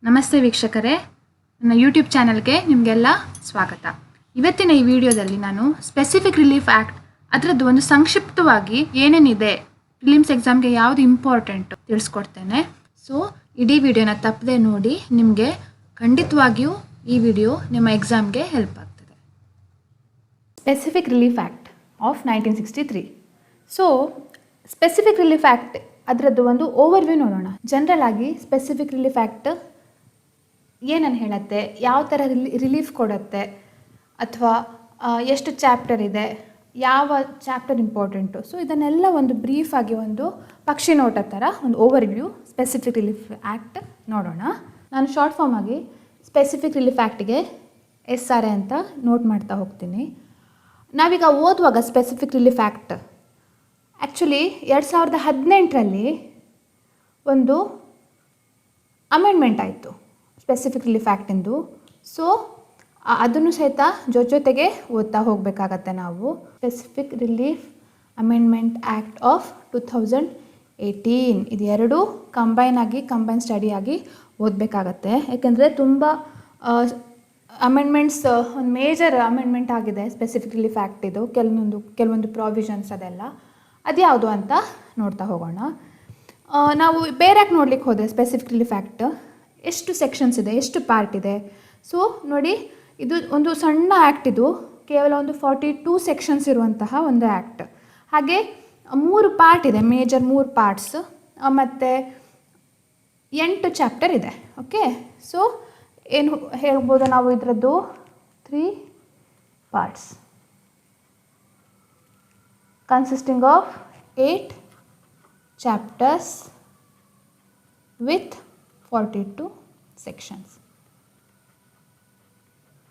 ನಮಸ್ತೆ ವೀಕ್ಷಕರೇ, ನನ್ನ ಯೂಟ್ಯೂಬ್ ಚಾನಲ್ಗೆ ನಿಮಗೆಲ್ಲ ಸ್ವಾಗತ. ಇವತ್ತಿನ ಈ ವಿಡಿಯೋದಲ್ಲಿ ನಾನು ಸ್ಪೆಸಿಫಿಕ್ ರಿಲೀಫ್ ಆ್ಯಕ್ಟ್ ಅದರದ್ದು ಒಂದು ಸಂಕ್ಷಿಪ್ತವಾಗಿ ಏನೇನಿದೆ, ಪ್ರಿಲಿಮ್ಸ್ ಎಕ್ಸಾಮ್ಗೆ ಯಾವುದು ಇಂಪಾರ್ಟೆಂಟ್ ತಿಳಿಸ್ಕೊಡ್ತೇನೆ. ಸೊ ಇಡೀ ವಿಡಿಯೋನ ತಪ್ಪದೆ ನೋಡಿ, ನಿಮಗೆ ಖಂಡಿತವಾಗಿಯೂ ಈ ವಿಡಿಯೋ ನಿಮ್ಮ ಎಕ್ಸಾಮ್ಗೆ ಹೆಲ್ಪ್ ಆಗ್ತದೆ. Specific relief act of 1963. So specific relief act ಅದರದ್ದು ಒಂದು ಓವರ್ವ್ಯೂ ನೋಡೋಣ. ಜನರಲ್ ಆಗಿ ಸ್ಪೆಸಿಫಿಕ್ ರಿಲೀಫ್ ಆ್ಯಕ್ಟ್ ಏನನ್ನು ಹೇಳುತ್ತೆ, ಯಾವ ಥರ ರಿಲೀಫ್ ಕೊಡುತ್ತೆ, ಅಥವಾ ಎಷ್ಟು ಚಾಪ್ಟರ್ ಇದೆ, ಯಾವ ಚಾಪ್ಟರ್ ಇಂಪಾರ್ಟೆಂಟು. ಸೊ ಇದನ್ನೆಲ್ಲ ಒಂದು ಬ್ರೀಫಾಗಿ ಒಂದು ಪಕ್ಷಿ ನೋಟ ಥರ ಒಂದು ಓವರ್ವ್ಯೂ ಸ್ಪೆಸಿಫಿಕ್ ರಿಲೀಫ್ ಆ್ಯಕ್ಟ್ ನೋಡೋಣ. ನಾನು ಶಾರ್ಟ್ ಫಾರ್ಮ್ ಆಗಿ ಸ್ಪೆಸಿಫಿಕ್ ರಿಲೀಫ್ ಆ್ಯಕ್ಟಿಗೆ SRA ಅಂತ ನೋಟ್ ಮಾಡ್ತಾ ಹೋಗ್ತೀನಿ. ನಾವೀಗ ಓದುವಾಗ ಸ್ಪೆಸಿಫಿಕ್ ರಿಲೀಫ್ ಆ್ಯಕ್ಟ್ ಆ್ಯಕ್ಚುಲಿ 2018ರಲ್ಲಿ ಒಂದು ಅಮೆಂಡ್ಮೆಂಟ್ ಆಯಿತು ಸ್ಪೆಸಿಫಿಕ್ ರಿಲೀಫ್ ಆ್ಯಕ್ಟಿಂದು. ಸೊ ಅದನ್ನು ಸಹಿತ ಜೊತೆಗೆ ಓದ್ತಾ ಹೋಗಬೇಕಾಗತ್ತೆ ನಾವು. Specific relief amendment act of 2018 ಇದು ಎರಡೂ ಕಂಬೈನ್ ಸ್ಟಡಿಯಾಗಿ ಓದಬೇಕಾಗತ್ತೆ. ಯಾಕೆಂದರೆ ತುಂಬ ಅಮೆಂಡ್ಮೆಂಟ್ಸ್, ಒಂದು ಮೇಜರ್ ಅಮೆಂಡ್ಮೆಂಟ್ ಆಗಿದೆ ಸ್ಪೆಸಿಫಿಕ್ ರಿಲೀಫ್ ಆ್ಯಕ್ಟ್ ಇದು. ಕೆಲವೊಂದು ಪ್ರಾವಿಷನ್ಸ್ ಅದೆಲ್ಲ ಅದ್ಯಾವುದು ಅಂತ ನೋಡ್ತಾ ಹೋಗೋಣ. ನಾವು ಬೇರೆ ಯಾಕೆ ನೋಡ್ಲಿಕ್ಕೆ ಹೋದರೆ ಸ್ಪೆಸಿಫಿಕ್ ರಿಲೀಫ್ ಆ್ಯಕ್ಟ್ ಎಷ್ಟು ಸೆಕ್ಷನ್ಸ್ ಇದೆ, ಎಷ್ಟು ಪಾರ್ಟ್ ಇದೆ. ಸೊ ನೋಡಿ, ಇದು ಒಂದು ಸಣ್ಣ ಆ್ಯಕ್ಟ್, ಇದು ಕೇವಲ ಒಂದು 42 ಸೆಕ್ಷನ್ಸ್ ಇರುವಂತಹ ಒಂದು ಆ್ಯಕ್ಟ್. ಹಾಗೆ 3 ಪಾರ್ಟ್ ಇದೆ, ಮೇಜರ್ 3 ಪಾರ್ಟ್ಸ್, ಮತ್ತು 8 ಚಾಪ್ಟರ್ ಇದೆ. ಓಕೆ, ಸೊ ಏನು ಹೇಳ್ಬೋದು ನಾವು, ಇದರದ್ದು 3 parts consisting of 8 chapters with 42 sections.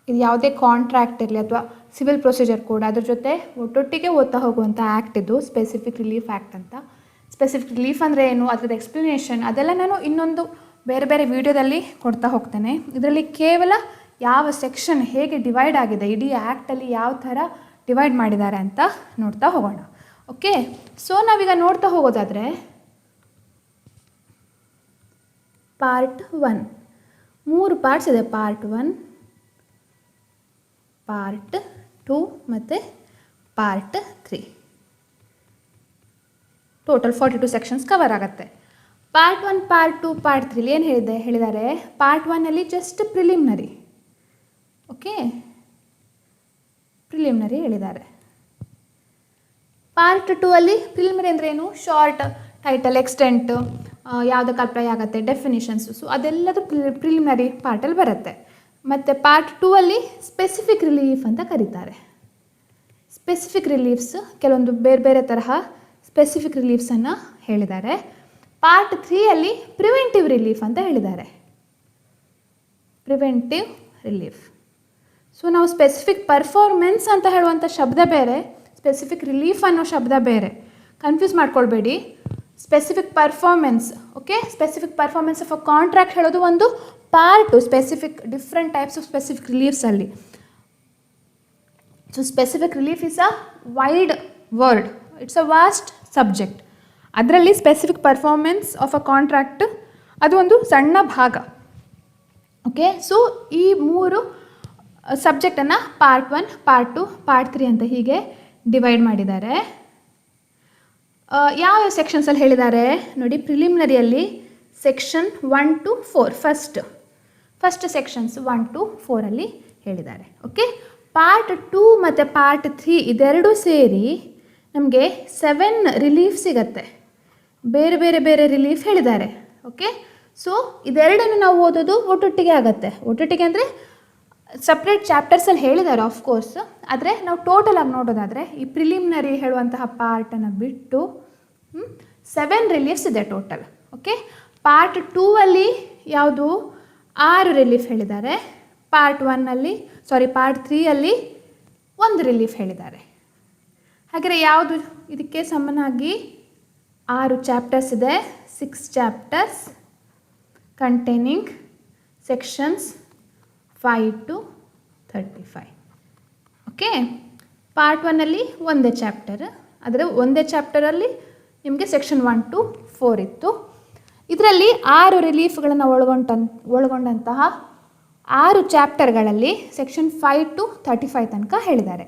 ಇದು ಯಾವುದೇ ಕಾಂಟ್ರಾಕ್ಟ್ ಇರಲಿ ಅಥವಾ ಸಿವಿಲ್ ಪ್ರೊಸೀಜರ್ ಕೂಡ ಅದ್ರ ಜೊತೆ ಒಟ್ಟೊಟ್ಟಿಗೆ ಓದ್ತಾ ಹೋಗುವಂಥ ಆ್ಯಕ್ಟ್ ಇದು ಸ್ಪೆಸಿಫಿಕ್ ರಿಲೀಫ್ ಆ್ಯಕ್ಟ್ ಅಂತ. ಸ್ಪೆಸಿಫಿಕ್ ರಿಲೀಫ್ ಅಂದರೆ ಏನು, ಅದರದ್ದು ಎಕ್ಸ್ಪ್ಲನೇಷನ್ ಅದೆಲ್ಲ ನಾನು ಇನ್ನೊಂದು ಬೇರೆ ವಿಡಿಯೋದಲ್ಲಿ ಕೊಡ್ತಾ ಹೋಗ್ತೇನೆ. ಇದರಲ್ಲಿ ಕೇವಲ ಯಾವ ಸೆಕ್ಷನ್ ಹೇಗೆ ಡಿವೈಡ್ ಆಗಿದೆ, ಇಡೀ ಆ್ಯಕ್ಟಲ್ಲಿ ಯಾವ ಥರ ಡಿವೈಡ್ ಮಾಡಿದ್ದಾರೆ ಅಂತ ನೋಡ್ತಾ ಹೋಗೋಣ. ಓಕೆ, ಸೊ ನಾವೀಗ ನೋಡ್ತಾ ಹೋಗೋದಾದರೆ ಪಾರ್ಟ್ 1 3 ಪಾರ್ಟ್ಸ್ ಇದೆ. ಪಾರ್ಟ್ 1, ಪಾರ್ಟ್ 2 ಮತ್ತು ಪಾರ್ಟ್ 3. ಟೋಟಲ್ 42 ಸೆಕ್ಷನ್ಸ್ ಕವರ್ ಆಗುತ್ತೆ. ಪಾರ್ಟ್ 1, ಪಾರ್ಟ್ 2, ಪಾರ್ಟ್ 3 ಏನು ಹೇಳಿದ್ದಾರೆ, ಪಾರ್ಟ್ 1ಅಲ್ಲಿ ಜಸ್ಟ್ ಪ್ರಿಲಿಮಿನರಿ. ಓಕೆ, ಪ್ರಿಲಿಮಿನರಿ ಹೇಳಿದ್ದಾರೆ. ಪಾರ್ಟ್ 2 ಅಲ್ಲಿ ಪ್ರಿಲಿಮಿನರಿ ಅಂದರೆ ಏನು, ಶಾರ್ಟ್ ಟೈಟಲ್, ಎಕ್ಸ್ಟೆಂಟ್, ಯಾವುದಕ್ಕೆ ಅಪ್ಲೈ ಆಗುತ್ತೆ, ಡೆಫಿನಿಷನ್ಸು, ಸೊ ಅದೆಲ್ಲದು ಪ್ರಿಲಿಮಿನರಿ ಪಾರ್ಟಲ್ಲಿ ಬರುತ್ತೆ. ಮತ್ತು ಪಾರ್ಟ್ 2 ಅಲ್ಲಿ ಸ್ಪೆಸಿಫಿಕ್ ರಿಲೀಫ್ ಅಂತ ಕರೀತಾರೆ. ಸ್ಪೆಸಿಫಿಕ್ ರಿಲೀಫ್ಸ್ ಕೆಲವೊಂದು ಬೇರೆ ತರಹ ಸ್ಪೆಸಿಫಿಕ್ ರಿಲೀಫ್ಸನ್ನು ಹೇಳಿದ್ದಾರೆ. ಪಾರ್ಟ್ 3 ಅಲ್ಲಿ ಪ್ರಿವೆಂಟಿವ್ ರಿಲೀಫ್ ಅಂತ ಹೇಳಿದ್ದಾರೆ. Preventive relief. ಸೊ ನಾವು ಸ್ಪೆಸಿಫಿಕ್ ಪರ್ಫಾರ್ಮೆನ್ಸ್ ಅಂತ ಹೇಳುವಂಥ ಶಬ್ದ ಬೇರೆ, ಸ್ಪೆಸಿಫಿಕ್ ರಿಲೀಫ್ ಅನ್ನೋ ಶಬ್ದ ಬೇರೆ, ಕನ್ಫ್ಯೂಸ್ ಮಾಡ್ಕೊಳ್ಬೇಡಿ. Specific performance, okay, specific performance of a contract ಹೇಳೋದು ಒಂದು part specific different types of specific ರಿಲೀಫ್ಸಲ್ಲಿ. So specific relief is a wide word, it's a vast subject. ಅದರಲ್ಲಿ specific performance of a contract ಅದು ಒಂದು ಸಣ್ಣ ಭಾಗ. Okay, so ಈ 3 ಸಬ್ಜೆಕ್ಟನ್ನು part 1, part 2, part 3 ಅಂತ ಹೀಗೆ ಡಿವೈಡ್ ಮಾಡಿದ್ದಾರೆ. ಯಾವ ಸೆಕ್ಷನ್ಸಲ್ಲಿ ಹೇಳಿದ್ದಾರೆ ನೋಡಿ, ಪ್ರಿಲಿಮಿನರಿಯಲ್ಲಿ section 1 to 4 first sections 1 to 4 ಅಲ್ಲಿ ಹೇಳಿದ್ದಾರೆ. ಓಕೆ, ಪಾರ್ಟ್ 2 ಮತ್ತು ಪಾರ್ಟ್ 3 ಇದೆರಡೂ ಸೇರಿ ನಮಗೆ 7 ರಿಲೀಫ್ ಸಿಗತ್ತೆ. ಬೇರೆ ರಿಲೀಫ್ ಹೇಳಿದ್ದಾರೆ. ಓಕೆ, ಸೊ ಇದೆರಡನ್ನು ನಾವು ಓದೋದು ಒಟ್ಟೊಟ್ಟಿಗೆ ಆಗುತ್ತೆ. ಒಟ್ಟೊಟ್ಟಿಗೆ ಅಂದರೆ ಸಪ್ರೇಟ್ ಚಾಪ್ಟರ್ಸಲ್ಲಿ ಹೇಳಿದ್ದಾರೆ ಆಫ್ಕೋರ್ಸ್, ಆದರೆ ನಾವು ಟೋಟಲಾಗಿ ನೋಡೋದಾದರೆ ಈ ಪ್ರಿಲಿಮಿನರಿ ಹೇಳುವಂತಹ ಪಾರ್ಟನ್ನು ಬಿಟ್ಟು 7 ರಿಲೀಫ್ಸ್ ಇದೆ ಟೋಟಲ್. ಓಕೆ, ಪಾರ್ಟ್ 2 ಅಲ್ಲಿ ಯಾವುದು 6 ರಿಲೀಫ್ ಹೇಳಿದ್ದಾರೆ. ಪಾರ್ಟ್ 3 ಅಲ್ಲಿ 1 ರಿಲೀಫ್ ಹೇಳಿದ್ದಾರೆ. ಹಾಗಾದರೆ ಯಾವುದು ಇದಕ್ಕೆ ಸಮನಾಗಿ 6 ಚಾಪ್ಟರ್ಸ್ ಇದೆ. 6 chapters containing sections 5 to 35. Okay, part 1 ಅಲ್ಲಿ ಒಂದೇ ಚಾಪ್ಟರ್, ಆದರೆ ಒಂದೇ ಚಾಪ್ಟರಲ್ಲಿ ನಿಮಗೆ ಸೆಕ್ಷನ್ 1 to 4 ಇತ್ತು. ಇದರಲ್ಲಿ 6 ರಿಲೀಫ್ಗಳನ್ನು ಒಳಗೊಂಡಂತಹ 6 ಚಾಪ್ಟರ್ಗಳಲ್ಲಿ ಸೆಕ್ಷನ್ 5 to 35 ತನಕ ಹೇಳಿದ್ದಾರೆ.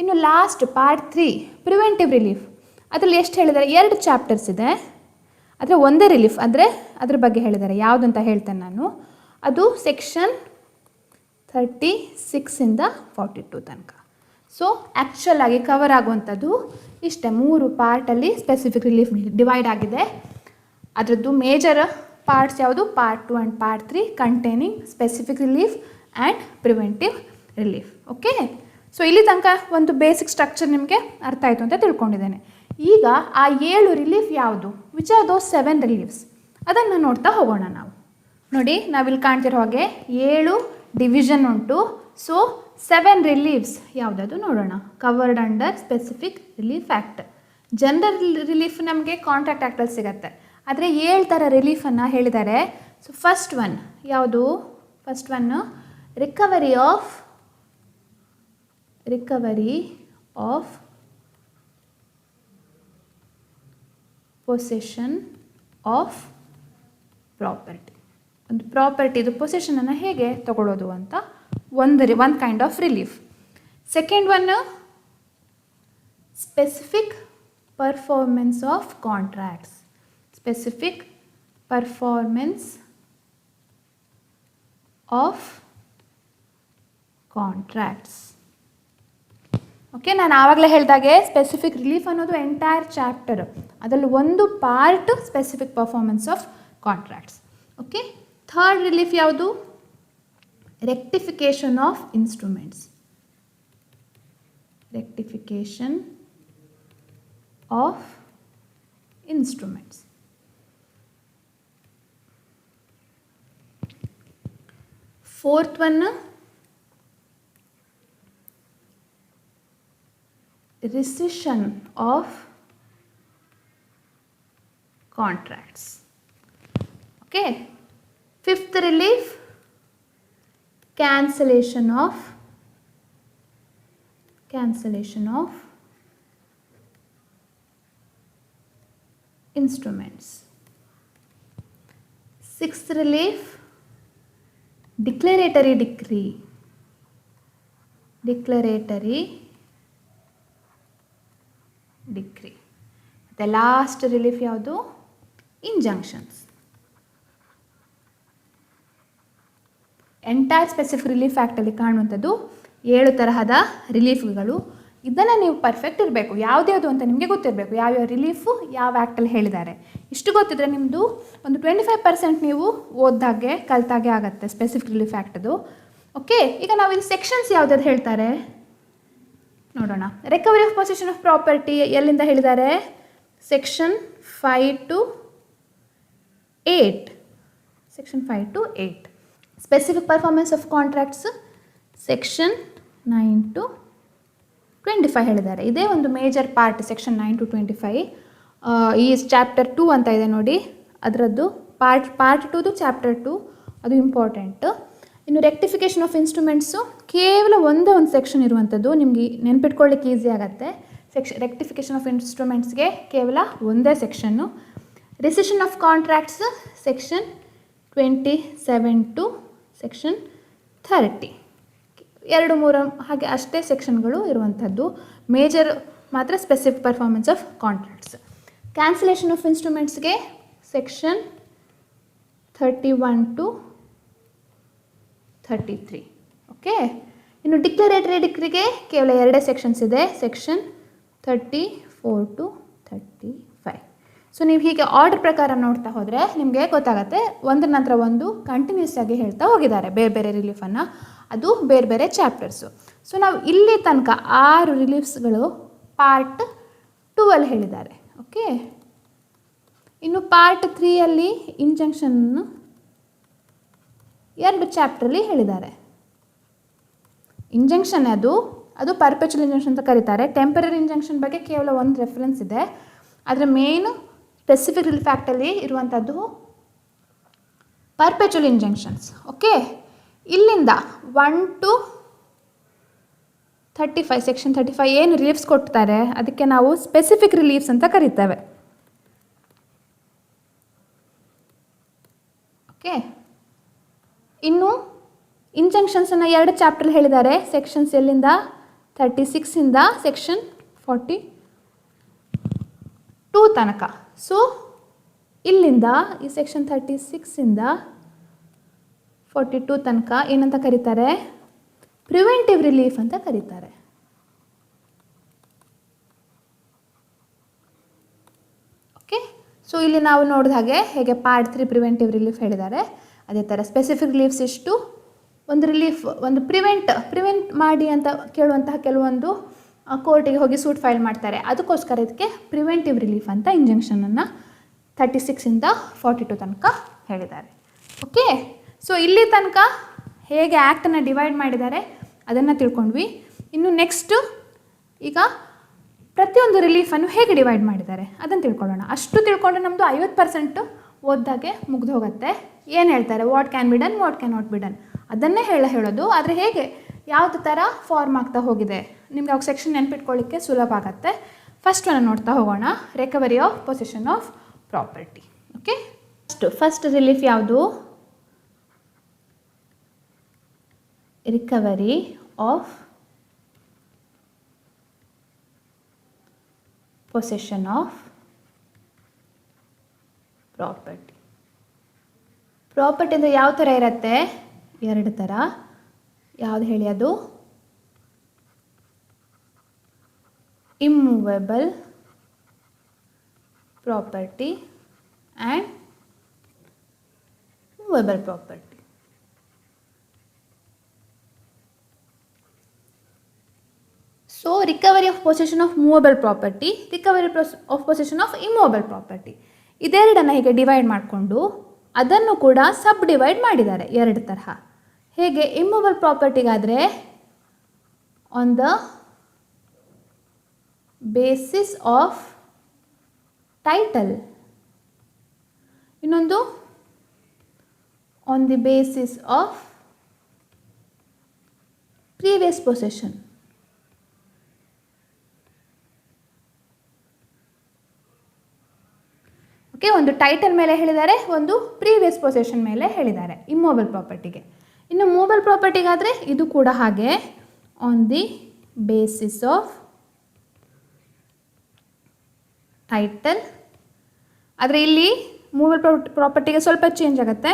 ಇನ್ನು ಲಾಸ್ಟ್ ಪಾರ್ಟ್ 3 ಪ್ರಿವೆಂಟಿವ್ ರಿಲೀಫ್, ಅದರಲ್ಲಿ ಎಷ್ಟು ಹೇಳಿದ್ದಾರೆ? 2 ಚಾಪ್ಟರ್ಸ್ ಇದೆ. ಆದರೆ ಒಂದೇ ರಿಲೀಫ್, ಅಂದರೆ ಅದ್ರ ಬಗ್ಗೆ ಹೇಳಿದ್ದಾರೆ. ಯಾವುದಂತ ಹೇಳ್ತೇನೆ ನಾನು. ಅದು ಸೆಕ್ಷನ್ 36ಇಂದ 42 ತನಕ. ಸೊ ಆ್ಯಕ್ಚುಲ್ ಆಗಿ ಕವರ್ ಆಗುವಂಥದ್ದು ಇಷ್ಟೇ. 3 ಪಾರ್ಟಲ್ಲಿ ಸ್ಪೆಸಿಫಿಕ್ ರಿಲೀಫ್ ಡಿವೈಡ್ ಆಗಿದೆ. ಅದರದ್ದು ಮೇಜರ್ ಪಾರ್ಟ್ಸ್ ಯಾವುದು? Part 2 and part 3 containing specific relief and preventive relief. Okay, so ಇಲ್ಲಿ ತನಕ ಒಂದು ಬೇಸಿಕ್ ಸ್ಟ್ರಕ್ಚರ್ ನಿಮಗೆ ಅರ್ಥ ಆಯಿತು ಅಂತ ತಿಳ್ಕೊಂಡಿದ್ದೇನೆ. ಈಗ ಆ 7 ರಿಲೀಫ್ ಯಾವುದು? Which are those 7 reliefs? ಅದನ್ನು ನೋಡ್ತಾ ಹೋಗೋಣ ನಾವು. ನೋಡಿ, ನಾವಿಲ್ಲಿ ಕಾಣ್ತಿರೋ ಹಾಗೆ 7 ಡಿವಿಷನ್ ಉಂಟು. ಸೊ 7 ರಿಲೀಫ್ಸ್ ಯಾವುದದು ನೋಡೋಣ. Covered under specific relief act. General relief ನಮಗೆ ಕಾಂಟ್ರಾಕ್ಟ್ ಆ್ಯಕ್ಟಲ್ಲಿ ಸಿಗುತ್ತೆ. ಆದರೆ 7 ಥರ ರಿಲೀಫನ್ನು ಹೇಳಿದ್ದಾರೆ. ಸೊ ಫಸ್ಟ್ ಒನ್ ಯಾವುದು? First one recovery of possession of property. ಒಂದು ಪ್ರಾಪರ್ಟಿದು ಪೊಸೆಷನನ್ನು ಹೇಗೆ ತಗೊಳ್ಳೋದು ಅಂತ ಒಂದು kind of relief. Second one specific performance of contracts. Specific performance of contracts. Okay, ನಾನು ಆವಾಗಲೇ ಹೇಳಿದಾಗೆ ಸ್ಪೆಸಿಫಿಕ್ ರಿಲೀಫ್ ಅನ್ನೋದು ಎಂಟೈರ್ ಚಾಪ್ಟರ್, ಅದರಲ್ಲಿ ಒಂದು part specific performance of contracts. Okay, third relief ಯಾವುದು? Rectification of instruments. Rectification of instruments. Fourth one rescission of contracts. Okay, fifth relief cancellation of instruments. Sixth relief declaratory decree. The last relief ಯಾವುದು? ಇಂಜಂಕ್ಷನ್ಸ್. Entire specific relief ಆ್ಯಕ್ಟಲ್ಲಿ ಕಾಣುವಂಥದ್ದು 7 ತರಹದ ರಿಲೀಫ್ಗಳು. ಇದನ್ನು ನೀವು perfect ಇರಬೇಕು, ಯಾವುದ್ಯಾವುದು ಅಂತ ನಿಮಗೆ ಗೊತ್ತಿರಬೇಕು, ಯಾವ್ಯಾವ ರಿಲೀಫು ಯಾವ ಆ್ಯಕ್ಟಲ್ಲಿ ಹೇಳಿದ್ದಾರೆ. ಇಷ್ಟು ಗೊತ್ತಿದ್ರೆ ನಿಮ್ಮದು ಒಂದು 25% ನೀವು ಓದ್ದಾಗೆ ಕಲ್ತಾಗೆ ಆಗುತ್ತೆ ಸ್ಪೆಸಿಫಿಕ್ ರಿಲೀಫ್ ಆ್ಯಕ್ಟದು. ಓಕೆ, ಈಗ ನಾವು ಇಲ್ಲಿ ಸೆಕ್ಷನ್ಸ್ ಯಾವುದಾದ್ರು ಹೇಳ್ತಾರೆ ನೋಡೋಣ. Recovery of possession of property ಎಲ್ಲಿಂದ ಹೇಳಿದ್ದಾರೆ? Section 5 to 8. Section 5 to 8. Specific performance of contracts section 9 to 25 ಹೇಳಿದ್ದಾರೆ. ಇದೇ ಒಂದು ಮೇಜರ್ ಪಾರ್ಟ್ ಸೆಕ್ಷನ್ 9 to 25. ಈ ಚಾಪ್ಟರ್ 2 ಅಂತ ಇದೆ ನೋಡಿ, ಅದರದ್ದು ಪಾರ್ಟ್ 2ದು ಚಾಪ್ಟರ್ 2 ಅದು ಇಂಪಾರ್ಟೆಂಟು. ಇನ್ನು ರೆಕ್ಟಿಫಿಕೇಷನ್ ಆಫ್ ಇನ್ಸ್ಟ್ರೂಮೆಂಟ್ಸು ಕೇವಲ ಒಂದೇ ಒಂದು ಸೆಕ್ಷನ್ ಇರುವಂಥದ್ದು, ನಿಮಗೆ ನೆನ್ಪಿಟ್ಕೊಳ್ಳಿಕ್ಕೆ ಈಸಿ ಆಗುತ್ತೆ. ರೆಕ್ಟಿಫಿಕೇಷನ್ ಆಫ್ ಇನ್ಸ್ಟ್ರೂಮೆಂಟ್ಸ್ಗೆ ಕೇವಲ ಒಂದೇ section. Rescission of contracts section 27 to section 30. 2-3 ಹಾಗೆ ಅಷ್ಟೇ ಸೆಕ್ಷನ್ಗಳು ಇರುವಂಥದ್ದು. ಮೇಜರ್ ಮಾತ್ರ specific performance of contracts. Cancellation of ಇನ್ಸ್ಟ್ರೂಮೆಂಟ್ಸ್ಗೆ ಸೆಕ್ಷನ್ 31 to 33. ಓಕೆ, ಇನ್ನು ಡಿಕ್ಲರೇಟರಿ ಡಿಕ್ರಿಗೆ ಕೇವಲ 2 ಸೆಕ್ಷನ್ಸ್ ಇದೆ, ಸೆಕ್ಷನ್ 34 to 35. ಸೊ ನೀವು ಹೀಗೆ ಆರ್ಡರ್ ಪ್ರಕಾರ ನೋಡ್ತಾ ಹೋದರೆ ನಿಮಗೆ ಗೊತ್ತಾಗುತ್ತೆ, ಒಂದರ ನಂತರ ಒಂದು ಕಂಟಿನ್ಯೂಸ್ ಆಗಿ ಹೇಳ್ತಾ ಹೋಗಿದ್ದಾರೆ ಬೇರೆ ಬೇರೆ ರಿಲೀಫನ್ನು, ಅದು ಬೇರೆ ಬೇರೆ ಚಾಪ್ಟರ್ಸು. ಸೊ ನಾವು ಇಲ್ಲಿ ತನಕ 6 ರಿಲೀಫ್ಸ್ಗಳು ಪಾರ್ಟ್ 2ಅಲ್ಲಿ ಹೇಳಿದ್ದಾರೆ. ಓಕೆ, ಇನ್ನು ಪಾರ್ಟ್ 3ಯಲ್ಲಿ ಇಂಜಂಕ್ಷನ್ನು 2 ಚಾಪ್ಟ್ರಲ್ಲಿ ಹೇಳಿದ್ದಾರೆ. ಇಂಜಂಕ್ಷನ್ ಅದು ಪರ್ಪೆಚುವಲ್ ಇಂಜಂಕ್ಷನ್ ಅಂತ ಕರೀತಾರೆ. ಟೆಂಪರರಿ ಇಂಜಂಕ್ಷನ್ ಬಗ್ಗೆ ಕೇವಲ ಒಂದು ರೆಫರೆನ್ಸ್ ಇದೆ. ಅದರ ಮೇನು ಸ್ಪೆಸಿಫಿಕ್ ರಿಲೀಫ್ ಆ್ಯಕ್ಟಲ್ಲಿ ಇರುವಂಥದ್ದು ಪರ್ಪೆಚುವಲ್ ಇಂಜಂಕ್ಷನ್ಸ್. ಓಕೆ, ಇಲ್ಲಿಂದ 1 to 35 ಸೆಕ್ಷನ್ 35 ಏನು ರಿಲೀಫ್ಸ್ ಕೊಡ್ತಾರೆ ಅದಕ್ಕೆ ನಾವು ಸ್ಪೆಸಿಫಿಕ್ ರಿಲೀಫ್ಸ್ ಅಂತ ಕರೀತೇವೆ. ಓಕೆ, ಇನ್ನು ಇಂಜಂಕ್ಷನ್ಸನ್ನು 2 ಚಾಪ್ಟರ್ ಹೇಳಿದ್ದಾರೆ. ಸೆಕ್ಷನ್ಸ್ ಎಲ್ಲಿಂದ 36ಇಂದ ಸೆಕ್ಷನ್ 42 ತನಕ. ಸೊ ಇಲ್ಲಿಂದ ಈ ಸೆಕ್ಷನ್ 36ಇಂದ 42 ತನಕ ಏನಂತ ಕರೀತಾರೆ? ಪ್ರಿವೆಂಟಿವ್ ರಿಲೀಫ್ ಅಂತ ಕರೀತಾರೆ. ಓಕೆ, ಸೊ ಇಲ್ಲಿ ನಾವು ನೋಡಿದ ಹಾಗೆ ಹೇಗೆ ಪಾರ್ಟ್ 3 ಪ್ರಿವೆಂಟಿವ್ ರಿಲೀಫ್ ಹೇಳಿದ್ದಾರೆ, ಅದೇ ಥರ ಸ್ಪೆಸಿಫಿಕ್ ರಿಲೀಫ್ಸ್ ಇಷ್ಟು. ಒಂದು ರಿಲೀಫ್, ಒಂದು ಪ್ರಿವೆಂಟ್ ಮಾಡಿ ಅಂತ ಕೇಳುವಂತಹ ಕೆಲವೊಂದು ಕೋರ್ಟಿಗೆ ಹೋಗಿ ಸೂಟ್ ಫೈಲ್ ಮಾಡ್ತಾರೆ. ಅದಕ್ಕೋಸ್ಕರ ಇದಕ್ಕೆ ಪ್ರಿವೆಂಟಿವ್ ರಿಲೀಫ್ ಅಂತ ಇಂಜಂಕ್ಷನನ್ನು 36ಇಂದ 42 ತನಕ ಹೇಳಿದ್ದಾರೆ. ಓಕೆ, ಸೊ ಇಲ್ಲಿ ತನಕ ಹೇಗೆ ಆ್ಯಕ್ಟನ್ನು ಡಿವೈಡ್ ಮಾಡಿದ್ದಾರೆ ಅದನ್ನು ತಿಳ್ಕೊಂಡ್ವಿ. ಇನ್ನು ನೆಕ್ಸ್ಟು ಈಗ ಪ್ರತಿಯೊಂದು ರಿಲೀಫನ್ನು ಹೇಗೆ ಡಿವೈಡ್ ಮಾಡಿದ್ದಾರೆ ಅದನ್ನು ತಿಳ್ಕೊಳ್ಳೋಣ. ಅಷ್ಟು ತಿಳ್ಕೊಂಡ್ರೆ ನಮ್ಮದು 50% ಓದ್ದಾಗೆ ಮುಗ್ದು ಹೋಗುತ್ತೆ. ಏನು ಹೇಳ್ತಾರೆ? What can be done, what can not be done, ಅದನ್ನೇ ಹೇಳೋದು. ಆದರೆ ಹೇಗೆ ಯಾವುದು ಥರ ಫಾರ್ಮ್ ಆಗ್ತಾ ಹೋಗಿದೆ ನಿಮ್ಗೆ ಅವಾಗ ಸೆಕ್ಷನ್ ನೆನ್ಪಿಟ್ಕೊಳ್ಳಿಕ್ಕೆ ಸುಲಭ ಆಗುತ್ತೆ. ಫಸ್ಟ್ ಒನ್ ನೋಡ್ತಾ ಹೋಗೋಣ, recovery of possession of property. Okay, first relief ಯಾವುದು? Recovery of possession of property. Property ಅಂದರೆ ಯಾವ ಥರ ಇರುತ್ತೆ? 2 ಥರ. ಯಾವುದು ಹೇಳಿ? ಅದು immovable property and movable property. So recovery of possession of movable property, recovery of possession of immovable property, ಇದೆರಡನ್ನು ಹೀಗೆ ಡಿವೈಡ್ ಮಾಡಿಕೊಂಡು ಅದನ್ನು ಕೂಡ ಸಬ್ ಡಿವೈಡ್ ಮಾಡಿದ್ದಾರೆ 2 ತರಹ. ಹೇಗೆ? ಇಮ್ಮೂವೇಬಲ್ ಪ್ರಾಪರ್ಟಿಗಾದರೆ on the basis of title, ಇನ್ನೊಂದು on the basis of previous possession. Okay, ಒಂದು ಟೈಟಲ್ ಮೇಲೆ ಹೇಳಿದ್ದಾರೆ, ಒಂದು ಪ್ರೀವಿಯಸ್ ಪೊಸೆಷನ್ ಮೇಲೆ ಹೇಳಿದ್ದಾರೆ ಇಮ್ಮೂವೇಬಲ್ ಪ್ರಾಪರ್ಟಿಗೆ. ಇನ್ನು ಮೂವೇಬಲ್ ಪ್ರಾಪರ್ಟಿಗಾದರೆ ಇದು ಕೂಡ ಹಾಗೆ, on the basis of title. ಆದರೆ ಇಲ್ಲಿ ಮೂವೇಬಲ್ ಪ್ರಾಪರ್ಟಿಗೆ ಸ್ವಲ್ಪ ಚೇಂಜ್ ಆಗುತ್ತೆ,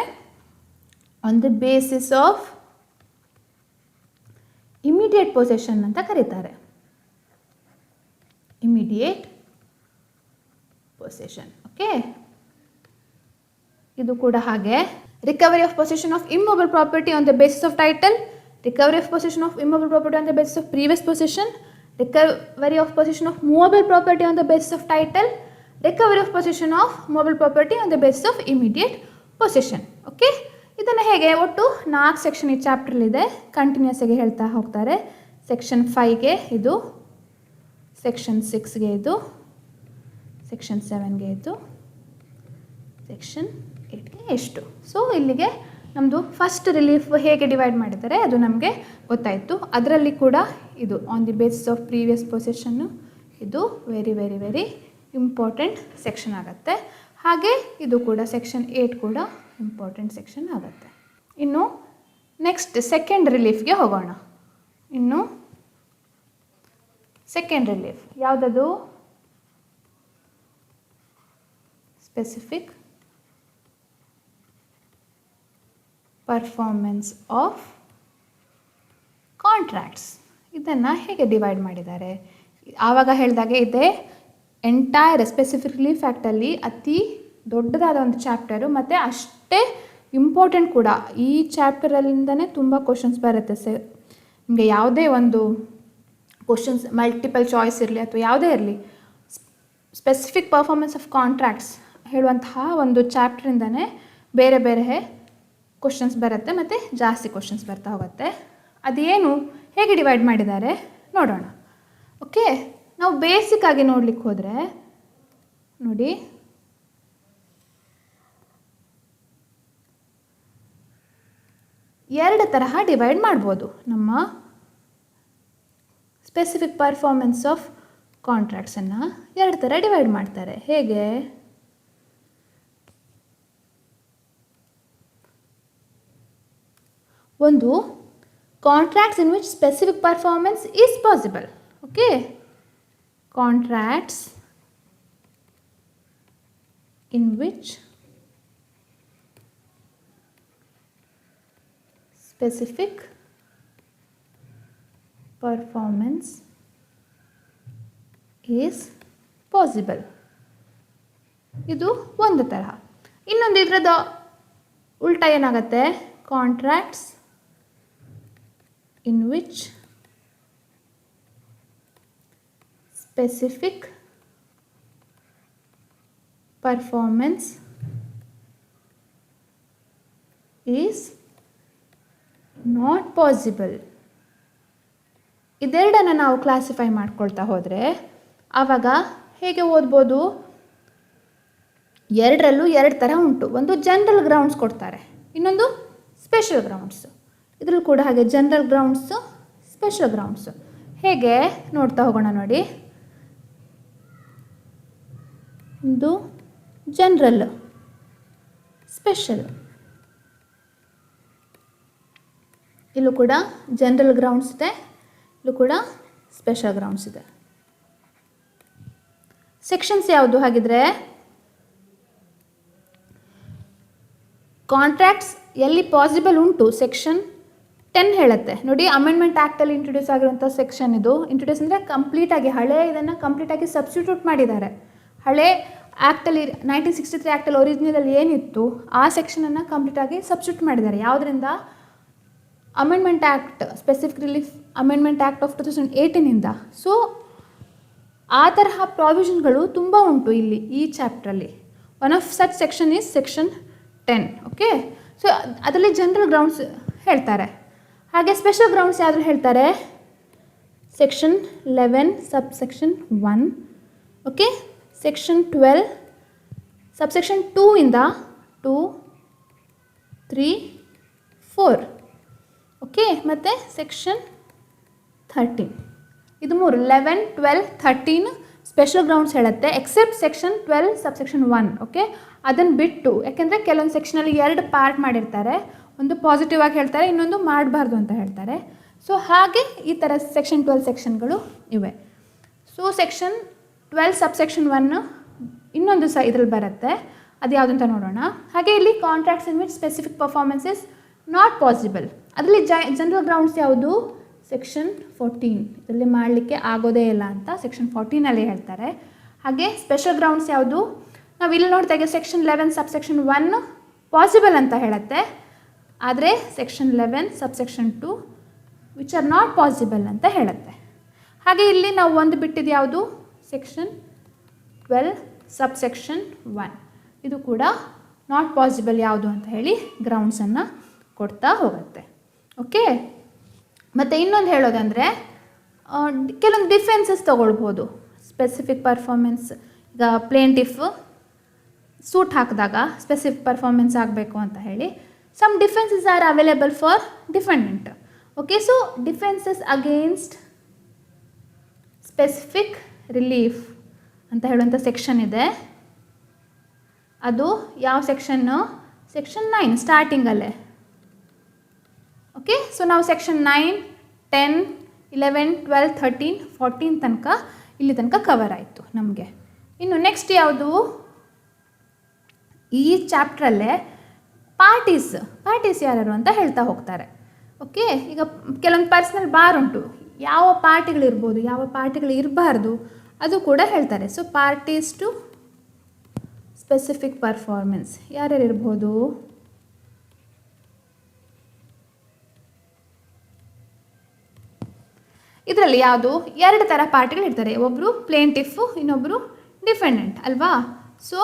on the basis of immediate possession ಅಂತ ಕರೀತಾರೆ. Immediate possession. ಓಕೆ, ಇದು ಕೂಡ ಹಾಗೆ. Recovery of possession of immovable property on the basis of title, recovery of possession of immovable property on the basis of previous possession, recovery of possession of movable property on the basis of title, recovery of possession of movable property on the basis of immediate possession. Okay, ಇದನ್ನು ಹೇಗೆ ಒಟ್ಟು 4 section ಈ ಚಾಪ್ಟ್ರಲ್ಲಿದೆ, continuous ಆಗಿ ಹೇಳ್ತಾ ಹೋಗ್ತಾರೆ. Section 5ಗೆ ಇದು, section 6ಗೆ ಇದು, section 7ಗೆ ಇದು, ಸೆಕ್ಷನ್ 8ಗೆ ಎಷ್ಟು. ಸೊ ಇಲ್ಲಿಗೆ ನಮ್ಮದು ಫಸ್ಟ್ ರಿಲೀಫ್ ಹೇಗೆ ಡಿವೈಡ್ ಮಾಡಿದ್ದಾರೆ ಅದು ನಮಗೆ ಗೊತ್ತಾಯಿತು. ಅದರಲ್ಲಿ ಕೂಡ ಇದು on the basis of previous possession, ಇದು very very very important section ಆಗುತ್ತೆ. ಹಾಗೆ ಇದು ಕೂಡ ಸೆಕ್ಷನ್ 8 ಕೂಡ ಇಂಪಾರ್ಟೆಂಟ್ ಸೆಕ್ಷನ್ ಆಗುತ್ತೆ. ಇನ್ನು ನೆಕ್ಸ್ಟ್ ಸೆಕೆಂಡ್ ರಿಲೀಫ್ಗೆ ಹೋಗೋಣ. ಇನ್ನು ಸೆಕೆಂಡ್ ರಿಲೀಫ್ ಯಾವುದದು? Specific performance of contracts. ಇದನ್ನು ಹೇಗೆ ಡಿವೈಡ್ ಮಾಡಿದ್ದಾರೆ? ಆವಾಗ ಹೇಳಿದಾಗೆ ಇದೆ, ಎಂಟೈರ್ ಸ್ಪೆಸಿಫಿಕ್ ರಿಲೀಫ್ ಆ್ಯಕ್ಟಲ್ಲಿ ಅತಿ ದೊಡ್ಡದಾದ ಒಂದು ಚಾಪ್ಟರು ಮತ್ತು ಅಷ್ಟೇ ಇಂಪಾರ್ಟೆಂಟ್ ಕೂಡ. ಈ ಚಾಪ್ಟರಲ್ಲಿಂದನೇ ತುಂಬ ಕ್ವಶನ್ಸ್ ಬರುತ್ತೆ. ನಿಮಗೆ ಯಾವುದೇ ಒಂದು ಕ್ವಶನ್ಸ್ ಮಲ್ಟಿಪಲ್ ಚಾಯ್ಸ್ ಇರಲಿ ಅಥವಾ ಯಾವುದೇ ಇರಲಿ, ಸ್ಪೆಸಿಫಿಕ್ ಪರ್ಫಾರ್ಮೆನ್ಸ್ ಆಫ್ ಕಾಂಟ್ರಾಕ್ಟ್ಸ್ ಹೇಳುವಂತಹ ಒಂದು ಚಾಪ್ಟ್ರಿಂದನೇ ಬೇರೆ ಬೇರೆ ಕ್ವಶನ್ಸ್ ಬರುತ್ತೆ ಮತ್ತು ಜಾಸ್ತಿ ಕ್ವಶನ್ಸ್ ಬರ್ತಾ ಹೋಗುತ್ತೆ. ಅದೇನು ಹೇಗೆ ಡಿವೈಡ್ ಮಾಡಿದ್ದಾರೆ ನೋಡೋಣ. ಓಕೆ, ನಾವು ಬೇಸಿಕ್ಕಾಗಿ ನೋಡ್ಲಿಕ್ಕೆ ಹೋದರೆ ನೋಡಿ, ಎರಡು ತರಹ ಡಿವೈಡ್ ಮಾಡ್ಬೋದು. ನಮ್ಮ ಸ್ಪೆಸಿಫಿಕ್ ಪರ್ಫಾರ್ಮೆನ್ಸ್ ಆಫ್ ಕಾಂಟ್ರಾಕ್ಟ್ಸನ್ನು 2 ಥರ ಡಿವೈಡ್ ಮಾಡ್ತಾರೆ. ಹೇಗೆ? ಒಂದು contracts in which specific performance is possible. Okay, contracts in which specific performance is possible. ಇದು ಒಂದು ತರಹ. ಇನ್ನೊಂದು ಇದರದ ಉಲ್ಟಾ ಏನಾಗುತ್ತೆ, contracts in which specific performance is not possible. ಇದೆರಡನ್ನು ನಾವು ಕ್ಲಾಸಿಫೈ ಮಾಡ್ಕೊಳ್ತಾ ಹೋದರೆ ಆವಾಗ ಹೇಗೆ ಓದ್ಬೋದು, ಎರಡರಲ್ಲೂ ಎರಡು ಥರ ಉಂಟು. ಒಂದು ಜನರಲ್ ಗ್ರೌಂಡ್ಸ್ ಕೊಡ್ತಾರೆ, ಇನ್ನೊಂದು ಸ್ಪೆಷಲ್ ಗ್ರೌಂಡ್ಸು. ಇದರಲ್ಲೂ ಕೂಡ ಹಾಗೆ ಜನರಲ್ ಗ್ರೌಂಡ್ಸು, ಸ್ಪೆಷಲ್ ಗ್ರೌಂಡ್ಸು. ಹೇಗೆ ನೋಡ್ತಾ ಹೋಗೋಣ ನೋಡಿ. ಒಂದು ಜನರಲ್, ಸ್ಪೆಷಲ್. ಇಲ್ಲೂ ಕೂಡ ಜನರಲ್ ಗ್ರೌಂಡ್ಸ್ ಇದೆ, ಇಲ್ಲೂ ಕೂಡ ಸ್ಪೆಷಲ್ ಗ್ರೌಂಡ್ಸ್ ಇದೆ. ಸೆಕ್ಷನ್ಸ್ ಯಾವುದು ಹಾಗಿದ್ರೆ, ಕಾಂಟ್ರಾಕ್ಟ್ಸ್ ಎಲ್ಲಿ ಪಾಸಿಬಲ್ ಉಂಟು ಸೆಕ್ಷನ್ 10 ಹೇಳುತ್ತೆ ನೋಡಿ. ಅಮೆಂಡ್ಮೆಂಟ್ ಆ್ಯಕ್ಟಲ್ಲಿ ಇಂಟ್ರೊಡ್ಯೂಸ್ ಆಗಿರುವಂಥ ಸೆಕ್ಷನ್ ಇದು. ಇಂಟ್ರೊಡ್ಯೂಸ್ ಅಂದರೆ ಕಂಪ್ಲೀಟಾಗಿ ಹಳೆ ಇದನ್ನು ಕಂಪ್ಲೀಟಾಗಿ ಸಬ್ಸ್ಟಿಟ್ಯೂಟ್ ಮಾಡಿದ್ದಾರೆ. ಹಳೆ ಆ್ಯಕ್ಟಲ್ಲಿ 1963 ಆ್ಯಕ್ಟಲ್ಲಿ ಒರಿಜಿನಲಲ್ಲಿ ಏನಿತ್ತು ಆ ಸೆಕ್ಷನನ್ನು ಕಂಪ್ಲೀಟಾಗಿ ಸಬ್ಸ್ಟಿಟ್ಯೂಟ್ ಮಾಡಿದ್ದಾರೆ. ಯಾವುದರಿಂದ, amendment act, specific relief amendment act of 2018ಇಂದ. ಸೊ ಆ ತರಹ ಪ್ರಾವಿಷನ್ಗಳು ತುಂಬ ಉಂಟು ಇಲ್ಲಿ ಈ ಚಾಪ್ಟ್ರಲ್ಲಿ. One of such section is section 10. Okay, so ಅದರಲ್ಲಿ ಜನರಲ್ ಗ್ರೌಂಡ್ಸ್ ಹೇಳ್ತಾರೆ. ಹಾಗೆ ಸ್ಪೆಷಲ್ ಗ್ರೌಂಡ್ಸ್ ಯಾವ್ದು ಹೇಳ್ತಾರೆ, section 11 sub section 1. Okay, section 12 subsection 2 ಇಂದ 2, 3, 4. ಓಕೆ, ಮತ್ತು ಸೆಕ್ಷನ್ 13. ಇದು 3, 11, 12, 13 ಸ್ಪೆಷಲ್ ಗ್ರೌಂಡ್ಸ್ ಹೇಳುತ್ತೆ. Except section 12 subsection 1. ಓಕೆ, ಅದನ್ನು ಬಿಟ್ಟು, ಯಾಕೆಂದರೆ ಕೆಲವೊಂದು ಸೆಕ್ಷನಲ್ಲಿ 2 ಪಾರ್ಟ್ ಮಾಡಿರ್ತಾರೆ. ಒಂದು ಪಾಸಿಟಿವ್ ಆಗಿ ಹೇಳ್ತಾರೆ, ಇನ್ನೊಂದು ಮಾಡಬಾರ್ದು ಅಂತ ಹೇಳ್ತಾರೆ. ಸೊ ಹಾಗೆ ಈ ಥರ ಸೆಕ್ಷನ್ 12 ಸೆಕ್ಷನ್ಗಳು ಇವೆ. ಸೊ ಸೆಕ್ಷನ್ 12 ಸಬ್ಸೆಕ್ಷನ್ 1 ಇನ್ನೊಂದು ಇದರಲ್ಲಿ ಬರುತ್ತೆ, ಅದು ಯಾವುದು ಅಂತ ನೋಡೋಣ. ಹಾಗೆ ಇಲ್ಲಿ contracts in which specific performance is not possible. ಅದರಲ್ಲಿ ಜನರಲ್ ಗ್ರೌಂಡ್ಸ್ ಯಾವುದು, ಸೆಕ್ಷನ್ 14. ಇದರಲ್ಲಿ ಮಾಡಲಿಕ್ಕೆ ಆಗೋದೇ ಇಲ್ಲ ಅಂತ ಸೆಕ್ಷನ್ 14ಅಲ್ಲಿ ಹೇಳ್ತಾರೆ. ಹಾಗೆ ಸ್ಪೆಷಲ್ ಗ್ರೌಂಡ್ಸ್ ಯಾವುದು, ನಾವು ಇಲ್ಲಿ ನೋಡ್ತಾಗೆ ಸೆಕ್ಷನ್ 11 ಸಬ್ಸೆಕ್ಷನ್ 1 ಪಾಸಿಬಲ್ ಅಂತ ಹೇಳುತ್ತೆ. ಆದರೆ section 11 subsection 2 which are not possible ಅಂತ ಹೇಳುತ್ತೆ. ಹಾಗೆ ಇಲ್ಲಿ ನಾವು ಒಂದು ಬಿಟ್ಟಿದ್ದು ಯಾವುದು, ಸೆಕ್ಷನ್ 12 ಸಬ್ಸೆಕ್ಷನ್ 1. ಇದು ಕೂಡ ನಾಟ್ ಪಾಸಿಬಲ್ ಯಾವುದು ಅಂತ ಹೇಳಿ ಗ್ರೌಂಡ್ಸನ್ನು ಕೊಡ್ತಾ ಹೋಗುತ್ತೆ. ಓಕೆ, ಮತ್ತು ಇನ್ನೊಂದು ಹೇಳೋದಂದರೆ ಕೆಲವೊಂದು ಡಿಫೆನ್ಸಸ್ ತೊಗೊಳ್ಬೋದು. ಸ್ಪೆಸಿಫಿಕ್ ಪರ್ಫಾರ್ಮೆನ್ಸ್, ಈಗ ಪ್ಲೇಂಟಿಫ್ ಸೂಟ್ ಹಾಕಿದಾಗ ಸ್ಪೆಸಿಫಿಕ್ ಪರ್ಫಾರ್ಮೆನ್ಸ್ ಆಗಬೇಕು ಅಂತ ಹೇಳಿ some defences are available for defendant. Okay, so defences against specific relief ಅಂತ ಹೇಳುವಂಥ ಸೆಕ್ಷನ್ ಇದೆ. ಅದು ಯಾವ ಸೆಕ್ಷನ್ನು, ಸೆಕ್ಷನ್ 9 ಸ್ಟಾರ್ಟಿಂಗಲ್ಲೇ. ಓಕೆ, ಸೊ ನಾವು ಸೆಕ್ಷನ್ 9, 10, 11, 12, 13, 14 ತನಕ ಇಲ್ಲಿ ತನಕ ಕವರ್ ಆಯಿತು ನಮಗೆ. ಇನ್ನು ನೆಕ್ಸ್ಟ್ ಯಾವುದು, ಈ ಚಾಪ್ಟ್ರಲ್ಲೇ ಪಾರ್ಟೀಸ್ ಯಾರು ಅಂತ ಹೇಳ್ತಾ ಹೋಗ್ತಾರೆ. ಓಕೆ, ಈಗ ಕೆಲವೊಂದು ಪರ್ಸನಲ್ ಬಾರ್ ಉಂಟು, ಯಾವ ಪಾರ್ಟಿಗಳಿರ್ಬೋದು, ಯಾವ ಪಾರ್ಟಿಗಳು ಇರಬಾರ್ದು ಅದು ಕೂಡ ಹೇಳ್ತಾರೆ. So parties to specific performance ಯಾರ್ಯಾರು ಇರ್ಬೋದು, ಇದರಲ್ಲಿ ಯಾವುದು 2 ಥರ ಪಾರ್ಟಿಗಳು ಇರ್ತಾರೆ. ಒಬ್ಬರು ಪ್ಲೇಂಟಿಫು, ಇನ್ನೊಬ್ಬರು ಡಿಫೆಂಡೆಂಟ್ ಅಲ್ವಾ. ಸೊ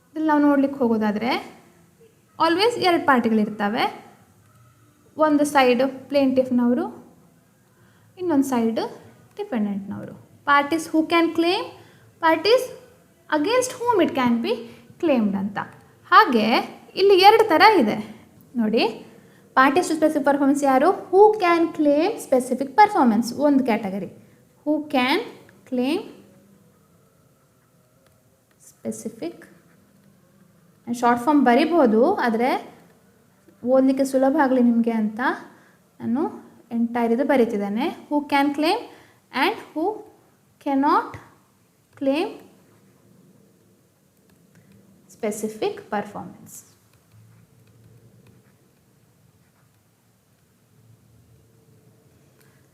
ಇದ್ರಲ್ಲಿ ನಾವು ನೋಡ್ಲಿಕ್ಕೆ ಹೋಗೋದಾದರೆ ಆಲ್ವೇಸ್ 2 ಪಾರ್ಟಿಗಳಿರ್ತವೆ. ಒಂದು ಸೈಡು ಪ್ಲೇಂಟಿಫ್ನವರು, ಇನ್ನೊಂದು ಸೈಡು ಡಿಪೆಂಡೆಂಟ್ನವರು. Parties who can claim, parties against whom it can be claimed ಅಂತ. ಹಾಗೆ ಇಲ್ಲಿ 2 ಥರ ಇದೆ ನೋಡಿ. ಪಾರ್ಟೀಸ್ ಟು ಸ್ಪೆಸಿಫಿಕ್ ಪರ್ಫಾರ್ಮೆನ್ಸ್ ಯಾರು, who can claim specific performance ಒಂದು category. Who can claim specific, short form ಬರಿಬೋದು, ಆದರೆ ಓದಲಿಕ್ಕೆ ಸುಲಭ ಆಗಲಿ ನಿಮಗೆ ಅಂತ ನಾನು ಎಂಟೈರ್ ಇದು ಬರೀತಿದ್ದೇನೆ. Who can claim and who cannot claim specific performance.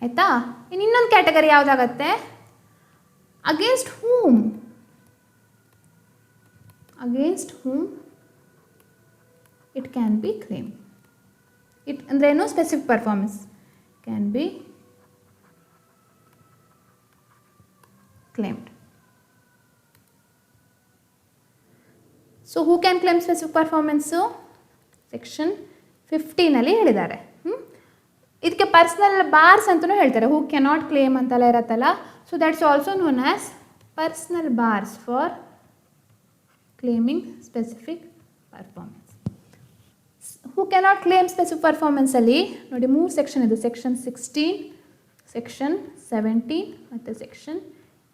ಆಯಿತಾ? ಇನ್ನೊಂದು ಕ್ಯಾಟಗರಿ ಯಾವುದಾಗತ್ತೆ? Against whom it can be claim. It ಅಂದ್ರೇನು? Specific performance can be claimed. So who can claim specific performance section 15 ಹೇಳಿದ್ದಾರೆ. ಇದಕ್ಕೆ ಪರ್ಸ್ನಲ್ ಬಾರ್ಸ್ ಅಂತಲೂ ಹೇಳ್ತಾರೆ. ಹೂ cannot claim ಅಂತೆಲ್ಲ ಇರತ್ತಲ್ಲ. So that's also known as personal bars for claiming specific performance. Who cannot claim specific ಪರ್ಫಾರ್ಮೆನ್ಸಲ್ಲಿ ನೋಡಿ 3 section ಇದೆ. Section 16, section 17 ಮತ್ತು ಸೆಕ್ಷನ್